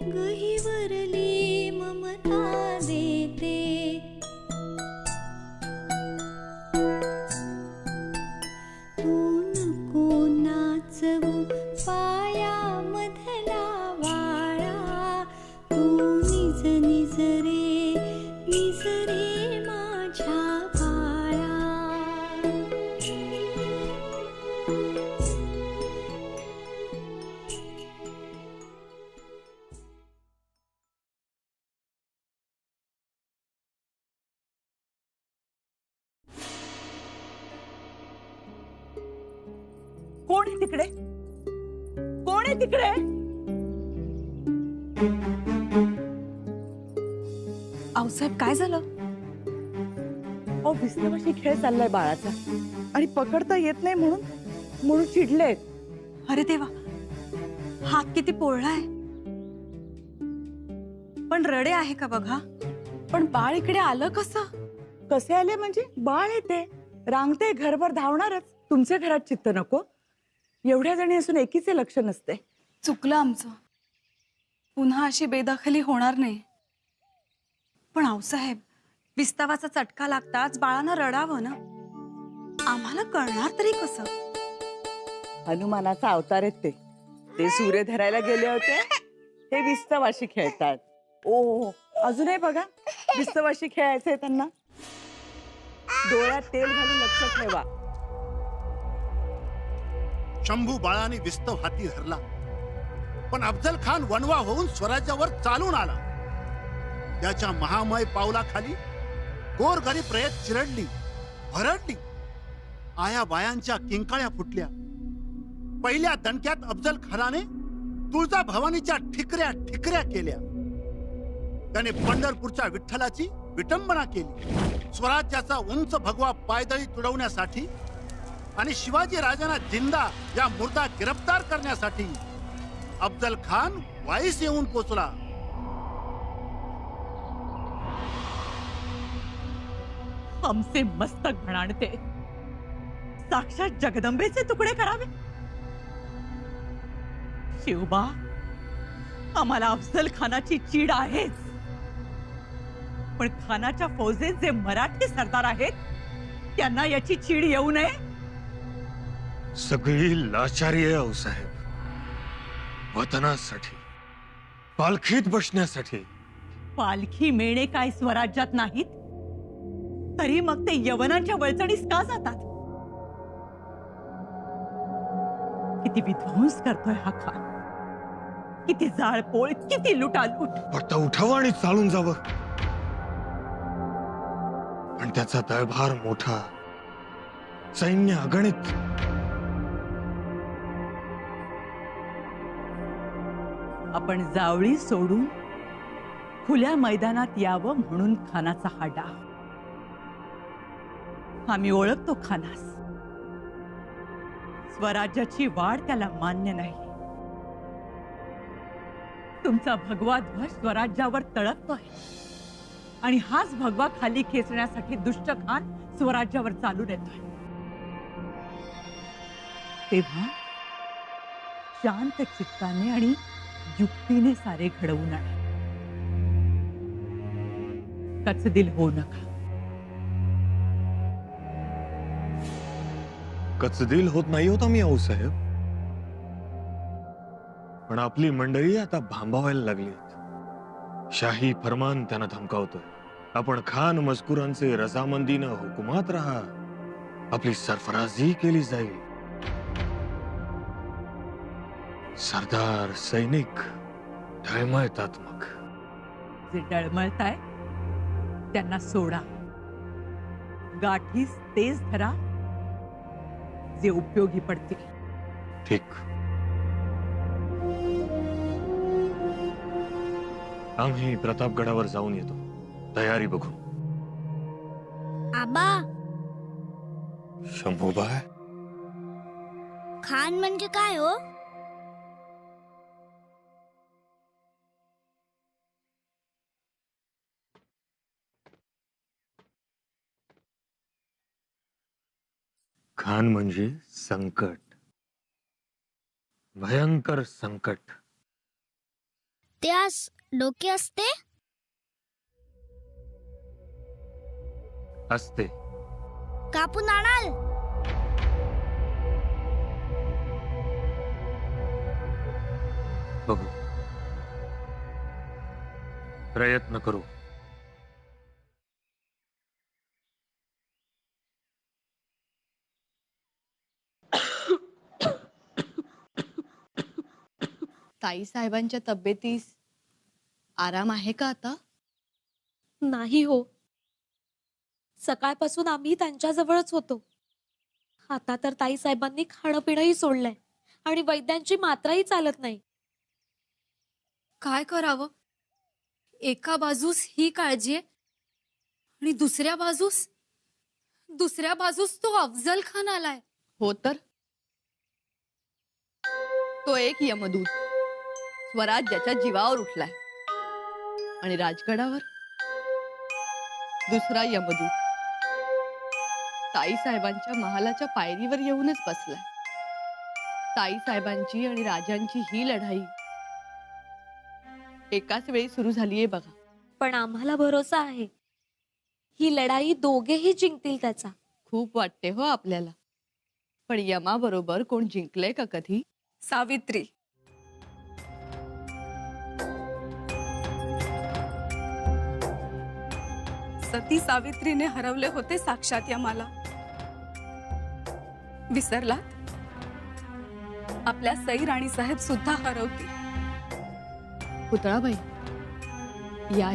गहिवरली ममता देते तू नको नाचवू पायामधला वाळा तू निज निज रे माझ्या बाळा कोण आहे तिकडे? कोण आहे तिकडे? आऊसाहेब काय झालं? अहो विसरवाशी खेळ चाललाय बाळाचा आणि पकडता येत नाही म्हणून चिडलेत. अरे देवा, हात किती पोळलाय. पण रडे आहे का बघा. पण बाळ इकडे आलं कसं? कसे आले म्हणजे? बाळ येते रांगते घरभर धावणारच. तुमच्या घरात चित्त नको. एवढ्या जणी असून एकीचे लक्ष नसते. चुकलं आमचं. पुन्हा अशी बेदखली होणार नाही. पण आऊसाहेब, विस्तावाचा चटका लागताच बाळानं रडावं ना. आम्हाला कळणार तरी कसं? हनुमानाचा अवतार आहेत ते सूर्य धरायला गेले होते. हे विस्तवाशी खेळतात. ओ अजूनही बघा विस्तवाशी खेळायचंय त्यांना. डोळ्यात तेल घालून लक्ष ठेवा. शंभू बाळाने विस्तव हाती धरला, पण अफजल खान वणवा होऊन स्वराज्यावर चालून आला. त्याच्या महामय पावलाखाली गोरगरीब रयत चिरडली, भरडली. आया बायांच्या किंकाळ्या फुटल्या. पहिल्या दणक्यात अफजल खानाने तुळजा भवानीच्या ठिकऱ्या ठिकऱ्या केल्या. त्याने पंढरपूरच्या विठ्ठलाची विटंबना केली. स्वराज्याचा उंच भगवा पायदळी तुडवण्यासाठी आणि शिवाजी राजांना जिंदा या मुर्दा गिरफ्तार करण्यासाठी अफजल खान वाईस येऊन पोचला. आमचे मस्तक भणाणते साक्षात जगदंबेचे तुकडे करावे. शिवबा, आम्हाला अफजल खानाची चीड आहेच, पण खानाच्या फौजेत जे मराठी सरदार आहेत त्यांना याची चीड येऊ नये. सगळी लाचारी आहे आऊसाहेब. वतनासाठी, पालखीत बसण्यासाठी. पालखी मेणे काय स्वराज्यात नाहीत? तरी मग ते यवनांच्या वळचणीस का जातात? किती विध्वंस करतोय हा खान. किती जाळपोळ, किती लुटालूट. फक्त उठावं आणि चालून जावं. पण त्याचा दळभार मोठा, सैन्य अगणित. आपण जावळी सोडून खुल्या मैदानात यावं म्हणून खानाचा हा डाव. आम्ही ओळखतो खानास. स्वराज्याची वाढ त्याला मान्य नाही. तुमचा भगवा ध्वज स्वराज्यावर तळपतोय आणि हाच भगवा खाली खेचण्यासाठी दुष्ट खान स्वराज्यावर चालून येतोय. तेव्हा शांत चित्ताने आणि युक्तीने सारे घडवून आणा. कचदिल होऊ नका. कचदिल होत नाही होत आम्ही आऊसाहेब, पण आपली मंडळी आता भांबावायला लागली. शाही फरमान त्यांना धमकावतोय. आपण खान मजकुरांचे रजामंदीनं हुकुमात राहा. आपली सरफराजी केली जाईल. सरदार सैनिक ढळमळतात मग. जे डळमळताय त्यांना सोडा. गाठीस तेच धरा जे उपयोगी पडतील. ठीक. आम्ही प्रतापगडावर जाऊन येतो. तयारी बघू. आबा, शंभूबाई, खान म्हणजे काय हो? खान म्हणजे संकट, भयंकर संकट. त्यास डोके असते? असते. कापून आणाल? बघू, प्रयत्न करू. ताई साहेबांच्या तब्येतीस आराम आहे का आता? नाही हो. सकाळपासून आम्ही त्यांच्याजवळच होतो. आता तर ताई साहेबांनी खाणं पिणंही सोडलंय आणि वैद्यांची मात्राही चालत नाही. काय करावं? एका बाजूस ही काळजी आहे आणि दुसऱ्या बाजूस तो अफजल खान आलाय. हो तर तो एक यमदूत स्वराज्याच्या जीवावर उठलाय आणि राजगडावर दुसरा यमदूत ताई साहेबांच्या महालाच्या पायरीवर येऊनच बसलाय. ताई साहेबांची आणि राजांची ही लढाई एकाच वेळी सुरू झालीये बघा. पण आम्हाला भरोसा आहे ही लढाई दोघेही जिंकतील त्याचा. खूप वाटते हो आपल्याला. पण यमाबरोबर कोण जिंकलंय का कधी? सावित्री. सती सावित्रीने हरवले होते साक्षात यमाला. विसरलात? आपल्या सई राणी साहेब सुद्धा हरवतील. पुतळाबाई या.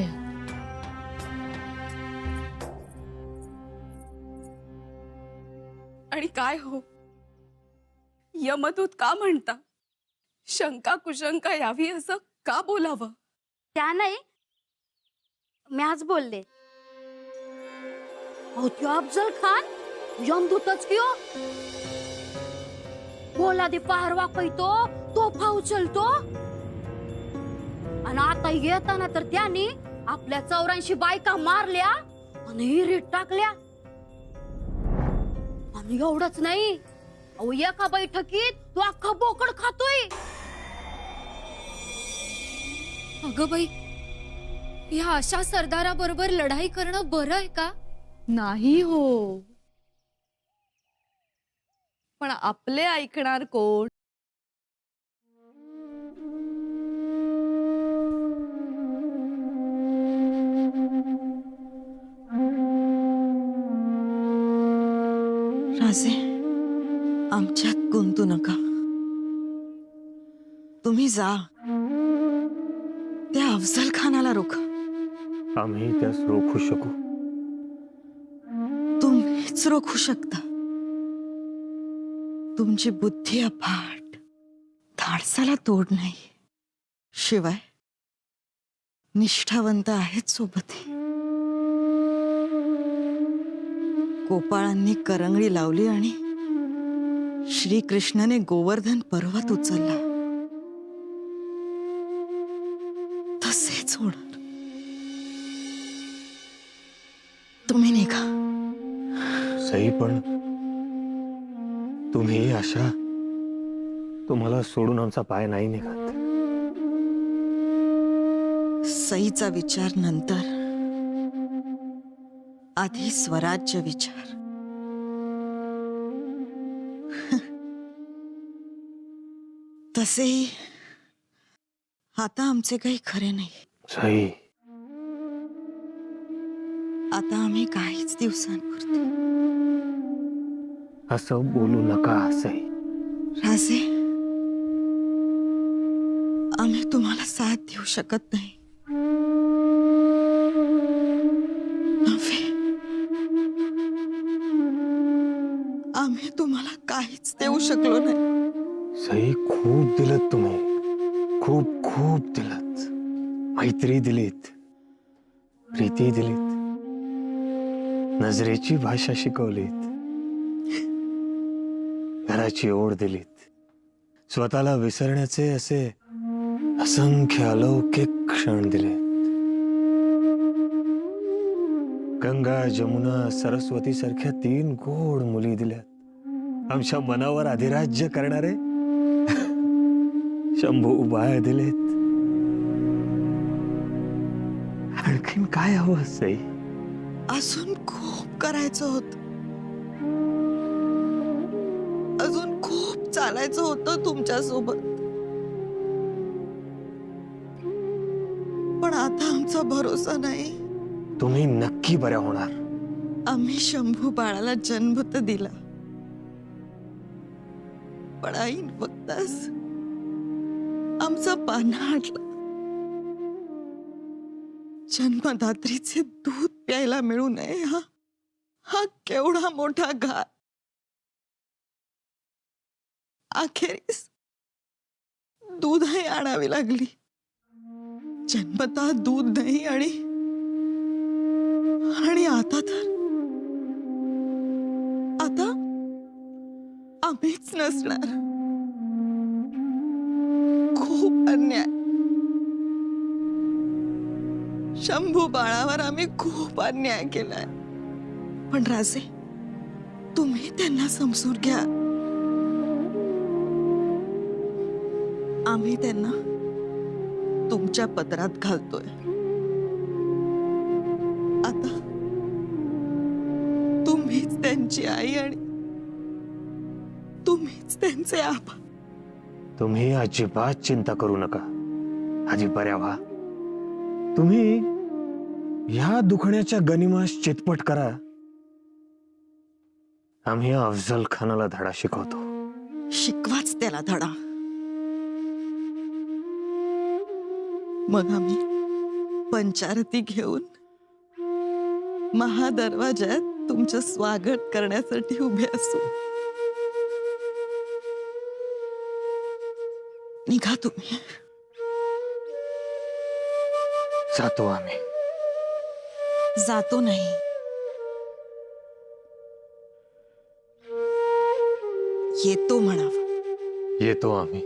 आणि काय हो, यमदूत का म्हणता? शंका कुशंका यावी असं का बोलावं? त्या नाही, मी आज बोलले. अफजल खान यमदूतच क्यों? पोलादी पहार वाकतो, तोफा उचलतो आणि आता येताना तर त्यांनी आपल्या 84 बायका मारल्या आणि हिरीत टाकल्या. आणि एवढंच नाही, अहो एका बैठकीत तो अख्खा बोकड खातोय. अगं बाई, या अशा सरदाराबरोबर लढाई करणं बरं आहे का? नाही हो. पण आपले ऐकणार कोण? राजे, आमच्यात गुंतू नका. तुम्ही जा, त्या अफजल खानाला रोखा. आम्ही त्यास रोखू शकू. तुम्हीच रोखू शकता. तुमची बुद्धी अफाट, धाडसाला तोड नाही. शिवाय निष्ठावंत आहेत सोबत. गोपाळांनी करंगळी लावली आणि श्रीकृष्णाने गोवर्धन पर्वत उचलला. तसेच होणार. तुम्ही निघा. सई, पण तुम्ही अशा, तुम्हाला सोडून आमचा पाय नाही निघत. सईचा विचार नंतर, आधी स्वराज्य विचार. तसेही आता आमचे काही खरे नाही. सई, आता आम्ही काहीच दिवसांपुरते. असं बोलू नका सई. राजे, आम्ही तुम्हाला साथ देऊ शकत नाही. नव्हे, आम्ही तुम्हाला काहीच देऊ शकलो नाही. सई, खूप दिलत तुम्ही, खूप खूप दिलत. मैत्री दिलीत, प्रीती दिलीत, नजरेची भाषा शिकवलीत, घराची ओढ दिलीत, स्वतःला विसरण्याचे असे असंख्य अलौकिक क्षण दिलेत. गंगा, जमुना, सरस्वती सारख्या 3 गोड मुली दिल्यात. आमच्या मनावर अधिराज्य करणारे शंभू उबाय दिलेत. आणखीन काय हवं सई? अजून खूप करायचं होतं, अजून खूप चालायचं होतं तुमच्या सोबत. पण आता आमचा भरोसा नाही. तुम्ही नक्की बऱ्या होणार. आम्ही शंभू बाळाला जन्म तर दिला, पण आईन बघताच आमचा पाना हाटला. जन्मदात्रीचे दूध प्यायला मिळू नये हा केवढा मोठा घात. अखेरीस दूधही आणावी लागली. जन्मतः दूध नाही आणि आता आम्हीच नसणार. खूप अन्याय. शंभू बाळावर आम्ही खूप अन्याय केलाय. पण राजे, तुम्ही त्यांना समजून घ्या. आम्ही त्यांना तुमच्या पदरात घालतोय. आता तुम्हीच त्यांची आई आणि तुम्हीच त्यांचे आबा. तुम्ही अजिबात चिंता करू नका. आधी बऱ्या व्हा. तुम्ही ह्या दुखण्याच्या गनिमास चितपट करा. आम्ही अफजल खानाला धडा शिकवतो. शिकवाच त्याला धडा. मग आम्ही पंचारती घेऊन महादरवाज्यात तुमचं स्वागत करण्यासाठी उभे असू. निघा तुम्ही. जातो आम्ही. जातो नाही, येतो म्हणावं. येतो आम्ही.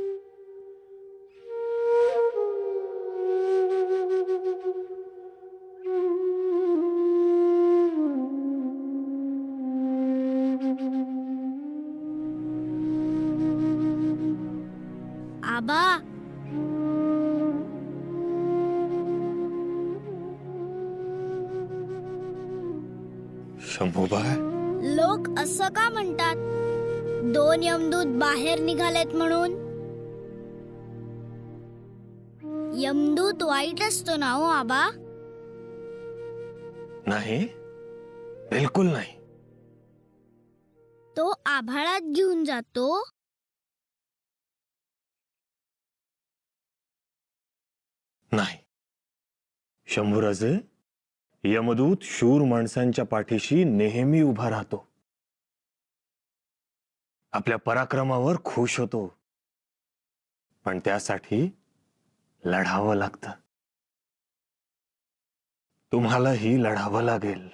आबा, शंभूबाई, लोक असं का म्हणतात? 2 यमदूत बाहेर निघालेत म्हणून. यमदूत वाईट असतो ना हो आबा? नाही, बिलकुल नाही. तो आभाळात घेऊन जातो. नाही. शंभूराजे, यमदूत शूर माणसांच्या पाठीशी नेहमी उभा राहतो. आपल्या पराक्रमावर खुश होतो. पण त्यासाठी लढावं लागतं. तुम्हालाही लढावं लागेल.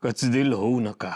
कचदिल होऊ नका.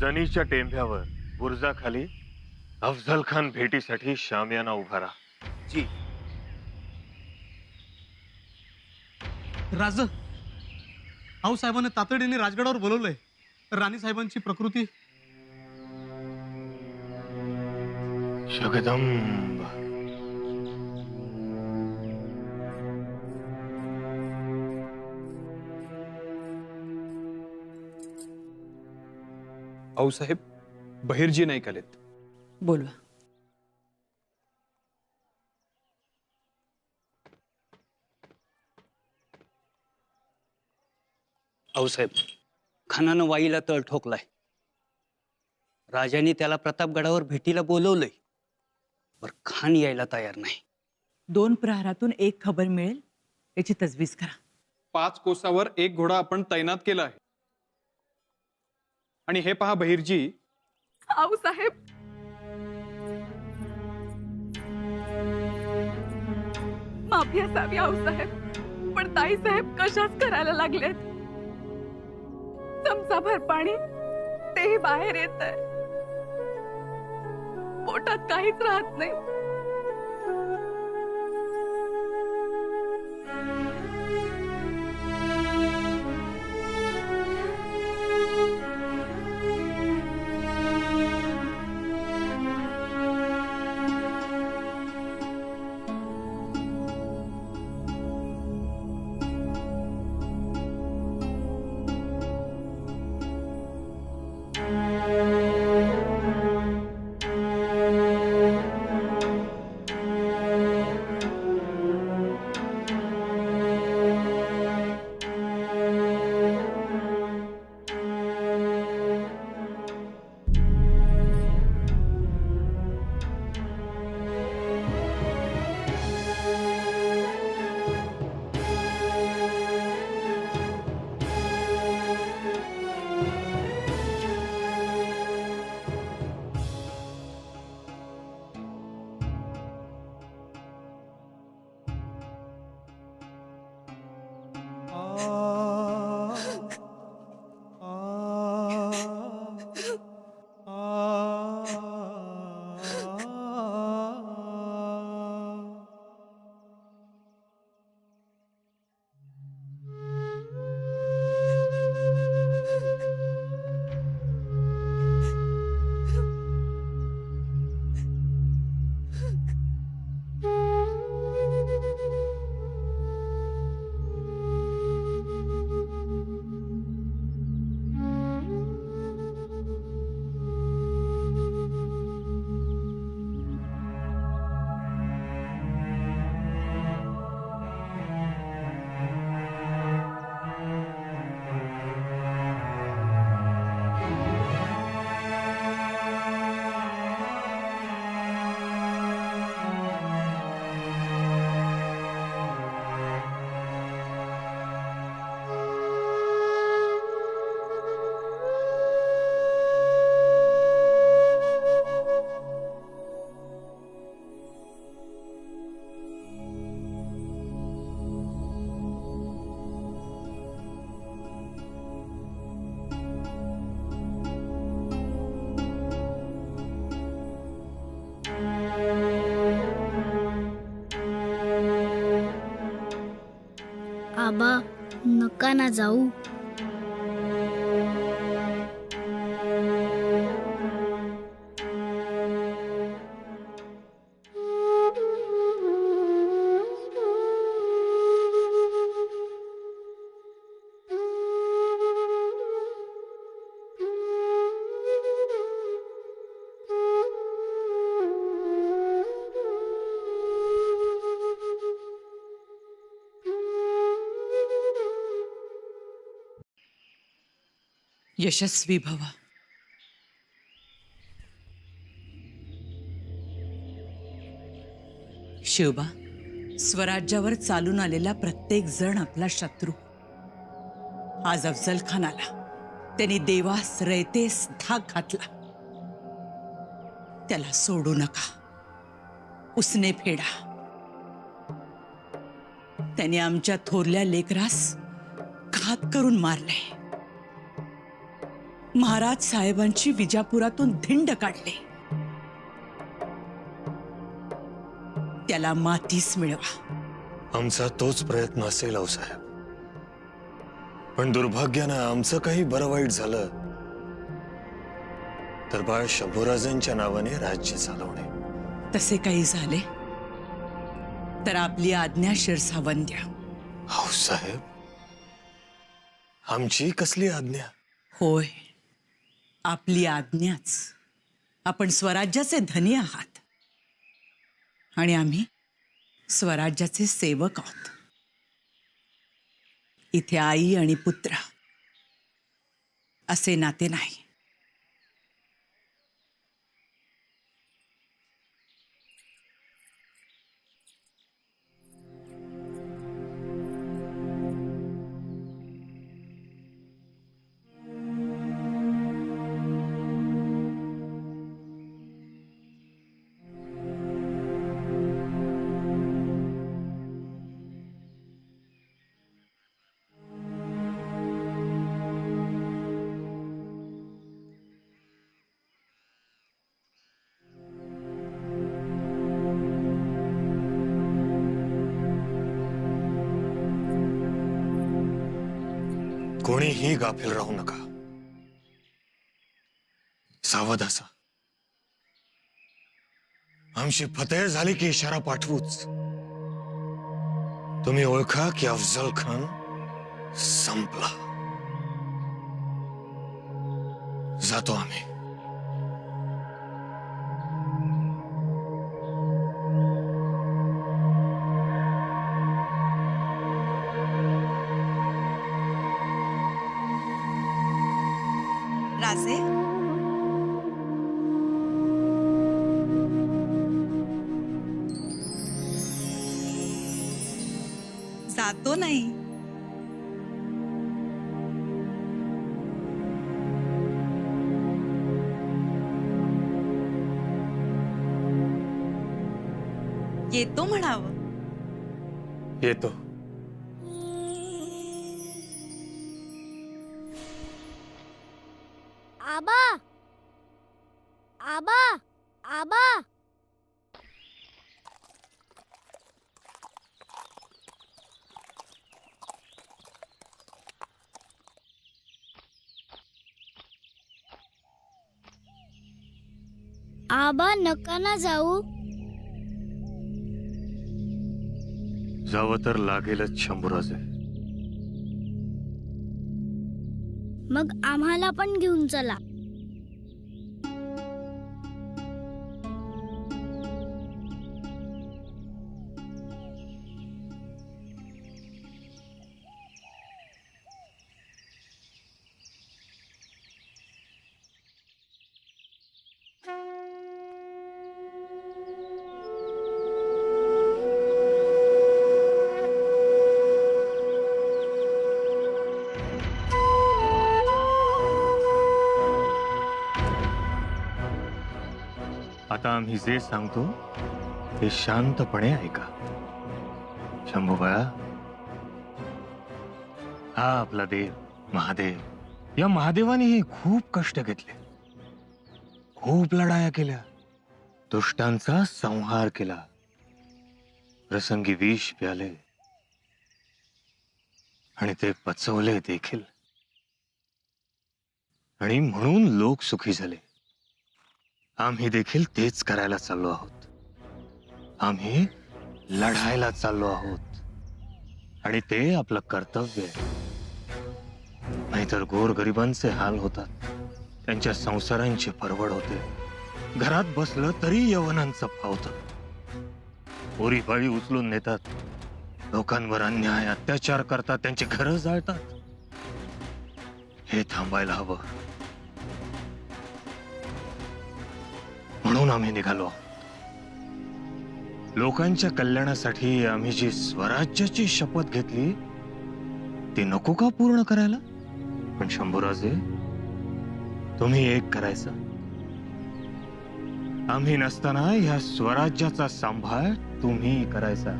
सनीच्या टेंभ्यावर बुर्जाखाली अफजल खान भेटीसाठी शामियाना उभा राहा. जी. राज, आऊ साहेबांनी तातडीने राजगडावर बोलवलंय. राणी साहेबांची प्रकृती जगदंब. आऊसाहेब बहिर्जी नाईक आलेत. बोलवा. आऊसाहेब, खानानं वाईला तळ ठोकलाय. राजाने त्याला प्रतापगडावर भेटीला बोलवलंय, पर खान यायला तयार नाही. 2 प्रहारातून 1 खबर मिळेल याची तजवीज करा. 5 कोसावर 1 घोडा आपण तैनात केला आहे. आणि हे पहा बहिर्जी. आऊसाहेब, माफी असावी आऊसाहेब, पण ताईसाहेब कशाच करायला लागलेत. चमचाभर पाणी तेही बाहेर येत आहे. पोटात काहीच राहत नाही. आबा, नका ना जाऊ. यशस्वी भवा. शिवबा, स्वराज्यावर चालून आलेला प्रत्येक जण आपला शत्रू. आज अफजल खान आला. त्यांनी देवास रयतेस धाक घातला. त्याला सोडू नका, उसने फेडा. त्याने आमच्या थोरल्या लेकरास घात करून मारले. महाराज साहेबांची विजापुरातून धिंड काढले. त्याला मातीस मिळवा. आमचा तोच प्रयत्न असेल आऊसाहेब. पण दुर्भाग्यानं आमचं काही बरं वाईट झालं तर बाळ शंभूराजांच्या नावाने राज्य चालवणे. तसे काही झाले तर आपली आज्ञा शिरसावंद्या. आऊसाहेब, आमची कसली आज्ञा? होय, आपली आज्ञाच. आपण स्वराज्याचे धनी आहात आणि आम्ही स्वराज्याचे सेवक आहोत. इथे आई आणि पुत्र असे नाते नाही. कोणीही गाफील राहू नका. सावध असा. आमची फतेह झाली की इशारा पाठवूच. तुम्ही ओळखा की अफजल खान संपला. जातो आम्ही. राजे, जातो नाही. येतो म्हणावं. येतो. आबा, आबा, आबा. आबा, नका ना जाऊ. जावं तर लागेलच शंभूराजे. मग आम्हाला पण घेऊन चला. आता आम्ही जे सांगतो ते शांतपणे ऐका. शंभूबाळा, हा आपला देव महादेव. या महादेवानेही खूप कष्ट घेतले, खूप लढाया केल्या, दुष्टांचा संहार केला, प्रसंगी विष प्याले आणि ते पचवले देखील. आणि म्हणून लोक सुखी झाले. आम्ही देखील तेच करायला चाललो आहोत. आम्ही लढायला चाललो आहोत आणि ते आपलं कर्तव्य आहे. नाहीतर गोरगरिबांचे हाल होतात, त्यांच्या संसारांची परवड होते. घरात बसलं तरी यवनांचं फावतं. पोरी बाळी उचलून नेतात, लोकांवर अन्याय अत्याचार करतात, त्यांची घरं जाळतात. हे थांबायला हवं. म्हणून आम्ही निघालो आहोत. लोकांच्या कल्याणासाठी आम्ही जी स्वराज्याची शपथ घेतली ती नको का पूर्ण करायला? पण शंभूराजे, तुम्ही एक करायचं. आम्ही नसताना या स्वराज्याचा सांभाळ तुम्ही करायचा.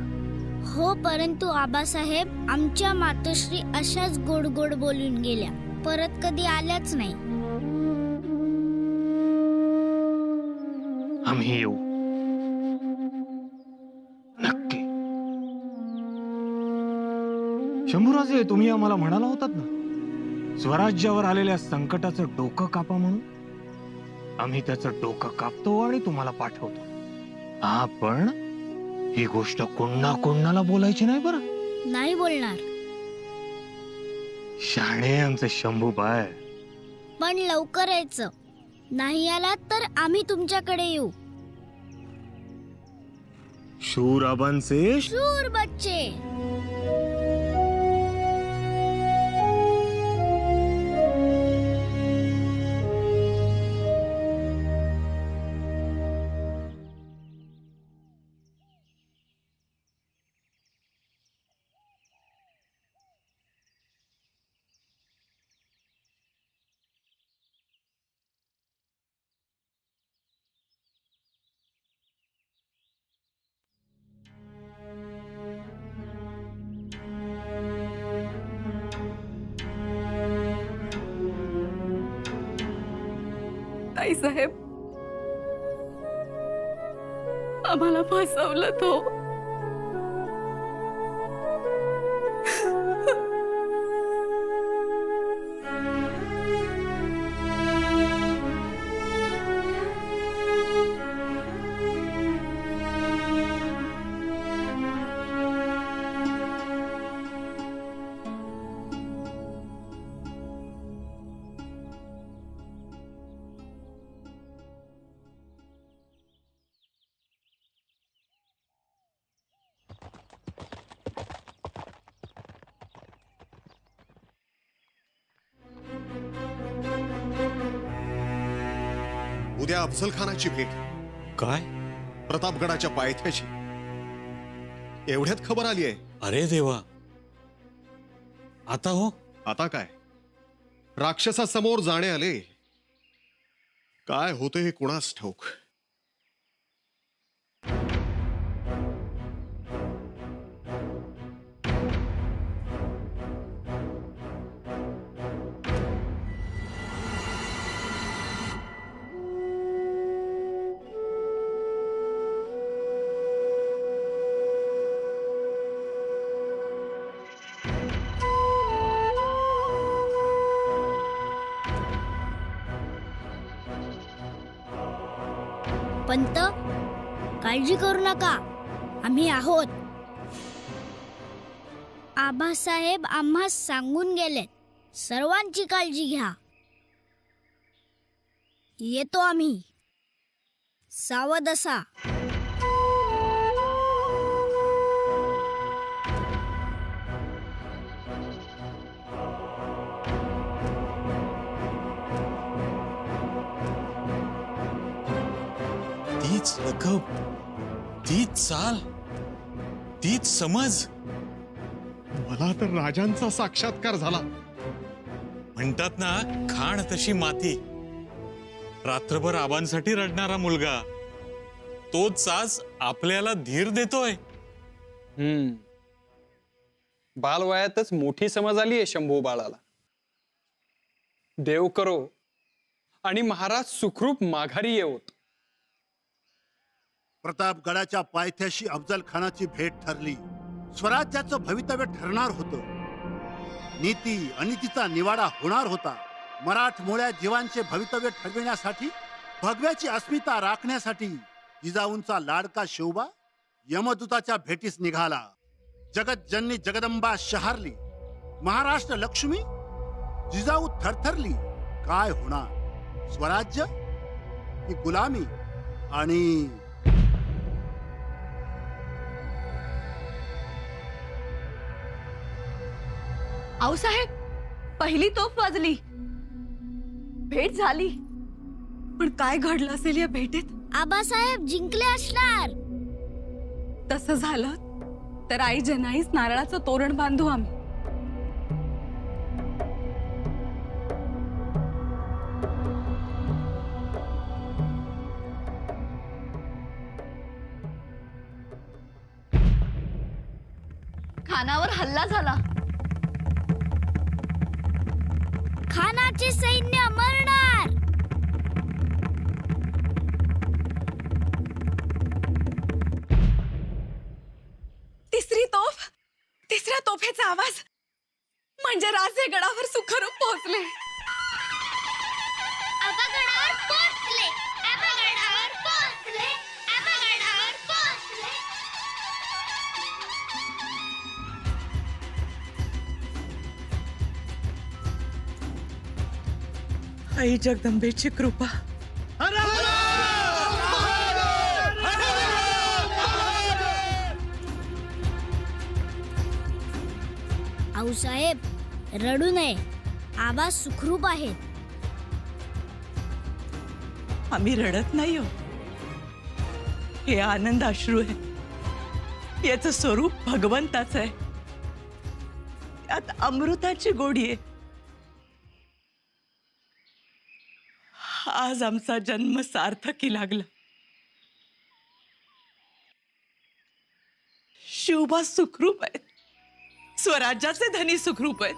हो, परंतु आबासाहेब, आमच्या मातोश्री अशाच गोड गोड बोलून गेल्या, परत कधी आल्याच नाही. आम्ही येऊ नक्की. शंभूराजे, तुम्ही आम्हाला म्हणाला होतात ना, स्वराज्यावर आलेल्या संकटाचं डोकं कापा म्हणून. आम्ही त्याचं डोकं कापतो आणि तुम्हाला पाठवतो. आपण ही गोष्ट कोणाला बोलायची नाही बरं. नाही बोलणार. शाणे आमचे शंभूबाई. पण लवकर यायचं. नाही आलात तर आम्ही तुमच्याकडे येऊ. शूर आबांचे शूर बच्चे. ताई साहेब, आम्हाला फसवलं तो. उद्या अफजल खानाची भेट. काय? प्रतापगडाच्या पायथ्याशी. एवढ्यात खबर आली आहे. अरे देवा, आता हो? आता काय, राक्षसासमोर जाणे आले. काय होते हे कुणास ठाऊक. पंत, काळजी करू नका, आम्ही आहोत. आबासाहेब आम्हा सांगून गेलेत, सर्वांची काळजी घ्या. येतो आम्ही. सावध असा. तीच लकब, तीच चाल, तीच समज. मला तर राजांचा साक्षात्कार झाला. म्हणतात ना, खाण तशी माती. रात्रभर आबांसाठी रडणारा मुलगा, तोच आज आपल्याला धीर देतोय. बालवयातच मोठी समज आली आहे शंभू बाळाला. देव करो आणि महाराज सुखरूप माघारी येवोत. प्रतापगडाच्या पायथ्याशी अफजल खानाची भेट ठरली. स्वराज्याचं भवितव्य ठरणार होतं. नीती अनितीचा निवाडा होणार होता. मराठमोळ्या जीवांचे भवितव्य ठरविण्यासाठी, भगव्याची अस्मिता राखण्यासाठी जिजाऊंचा लाडका शिवबा यमदूताच्या भेटीस निघाला. जगतजननी जगदंबा शहारली. महाराष्ट्र लक्ष्मी जिजाऊ थरथरली. काय होणार, स्वराज्य की गुलामी? आणि आऊसाहेब, पहिली तोफ वाजली. भेट झाली, पण काय घडलं असेल या भेटीत? आबासाहेब जिंकले असणार. तसं झालं तर आई जनाईस नारळाचं तोरण बांधू आम्ही. खानावर हल्ला झाला. खानाचे सैन्य मरणार. तिसऱ्या तोफेचा आवाज म्हणजे राजे गडावर सुखरूप पोहोचले. आई जगदंबेची कृपा. आऊसाहेब रडू नये, आवाज सुखरूप आहेत. आम्ही रडत नाही हो, हे आनंद अश्रू आहे. याचं स्वरूप भगवंताचं आहे, त्यात अमृताची गोडी आहे. आज आमचा जन्म सार्थकी लागला. शिवबा सुखरूप आहेत, स्वराज्याचे धनी सुखरूप आहेत.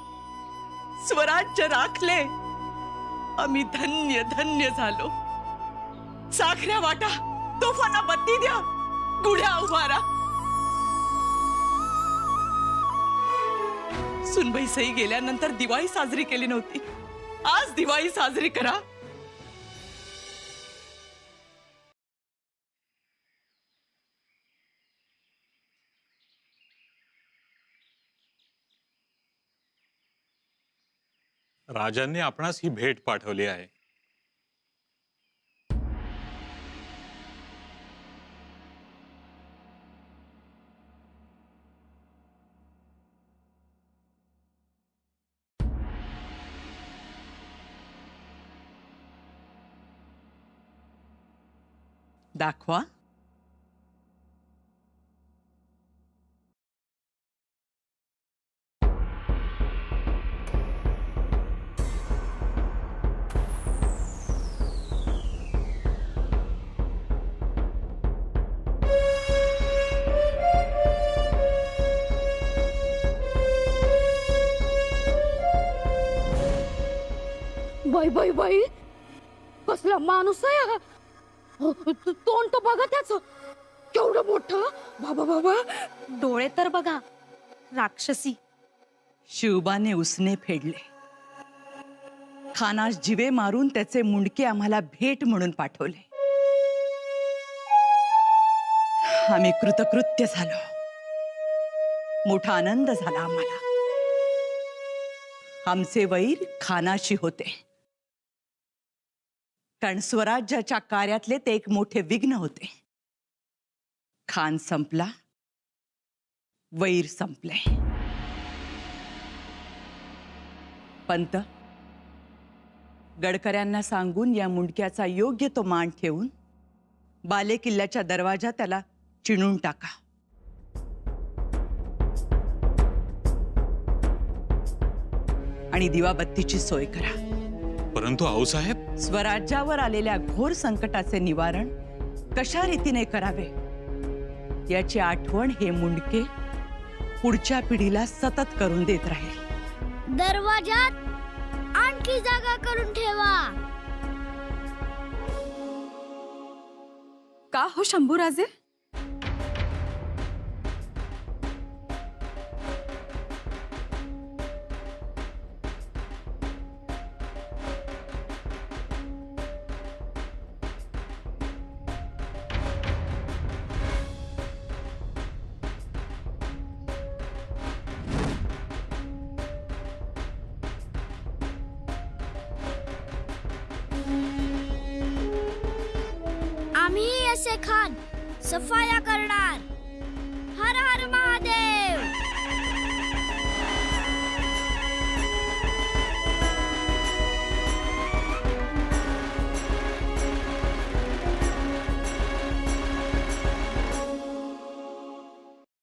स्वराज्य राखले, आम्ही धन्य धन्य झालो. साखऱ्या वाटा, तोफांना बत्ती द्या, गुढ्या उभारा. सुनबाई सई गेल्यानंतर दिवाळी साजरी केली नव्हती, आज दिवाळी साजरी करा. राजांनी आपणास ही भेट पाठवली आहे. दाखवा. बाई बाई बाई, कसला माणूस आहे हा. तोंड तर बघा त्याच, केवढं मोठं. बाबा बाबा, डोळे तर बघा, राक्षसी. शिवबाने उसने फेडले. खानास जिवे मारून त्याचे मुंडके आम्हाला भेट म्हणून पाठवले. आम्ही कृतकृत्य झालो. मोठा आनंद झाला आम्हाला. आमचे वैर खानाशी होते, कारण स्वराज्याच्या कार्यातले ते एक मोठे विघ्न होते. खान संपला, वैर संपले. पंत, गडकऱ्यांना सांगून या मुंडक्याचा योग्य तो मान ठेवून बाले किल्ल्याच्या दरवाजा त्याला चिणून टाका. आणि दिवाबत्तीची सोय करा. परंतु आऊसाहेब, स्वराज्यावर आलेल्या घोर संकटाचे निवारण कशा रीतीने करावे याची आठवण हे मुंडके पुढच्या पिढीला सतत करून देत राहील. दरवाजात आणखी जागा करून ठेवा. का हो शंभूराजे? आम्ही असे खान सफाया करणार.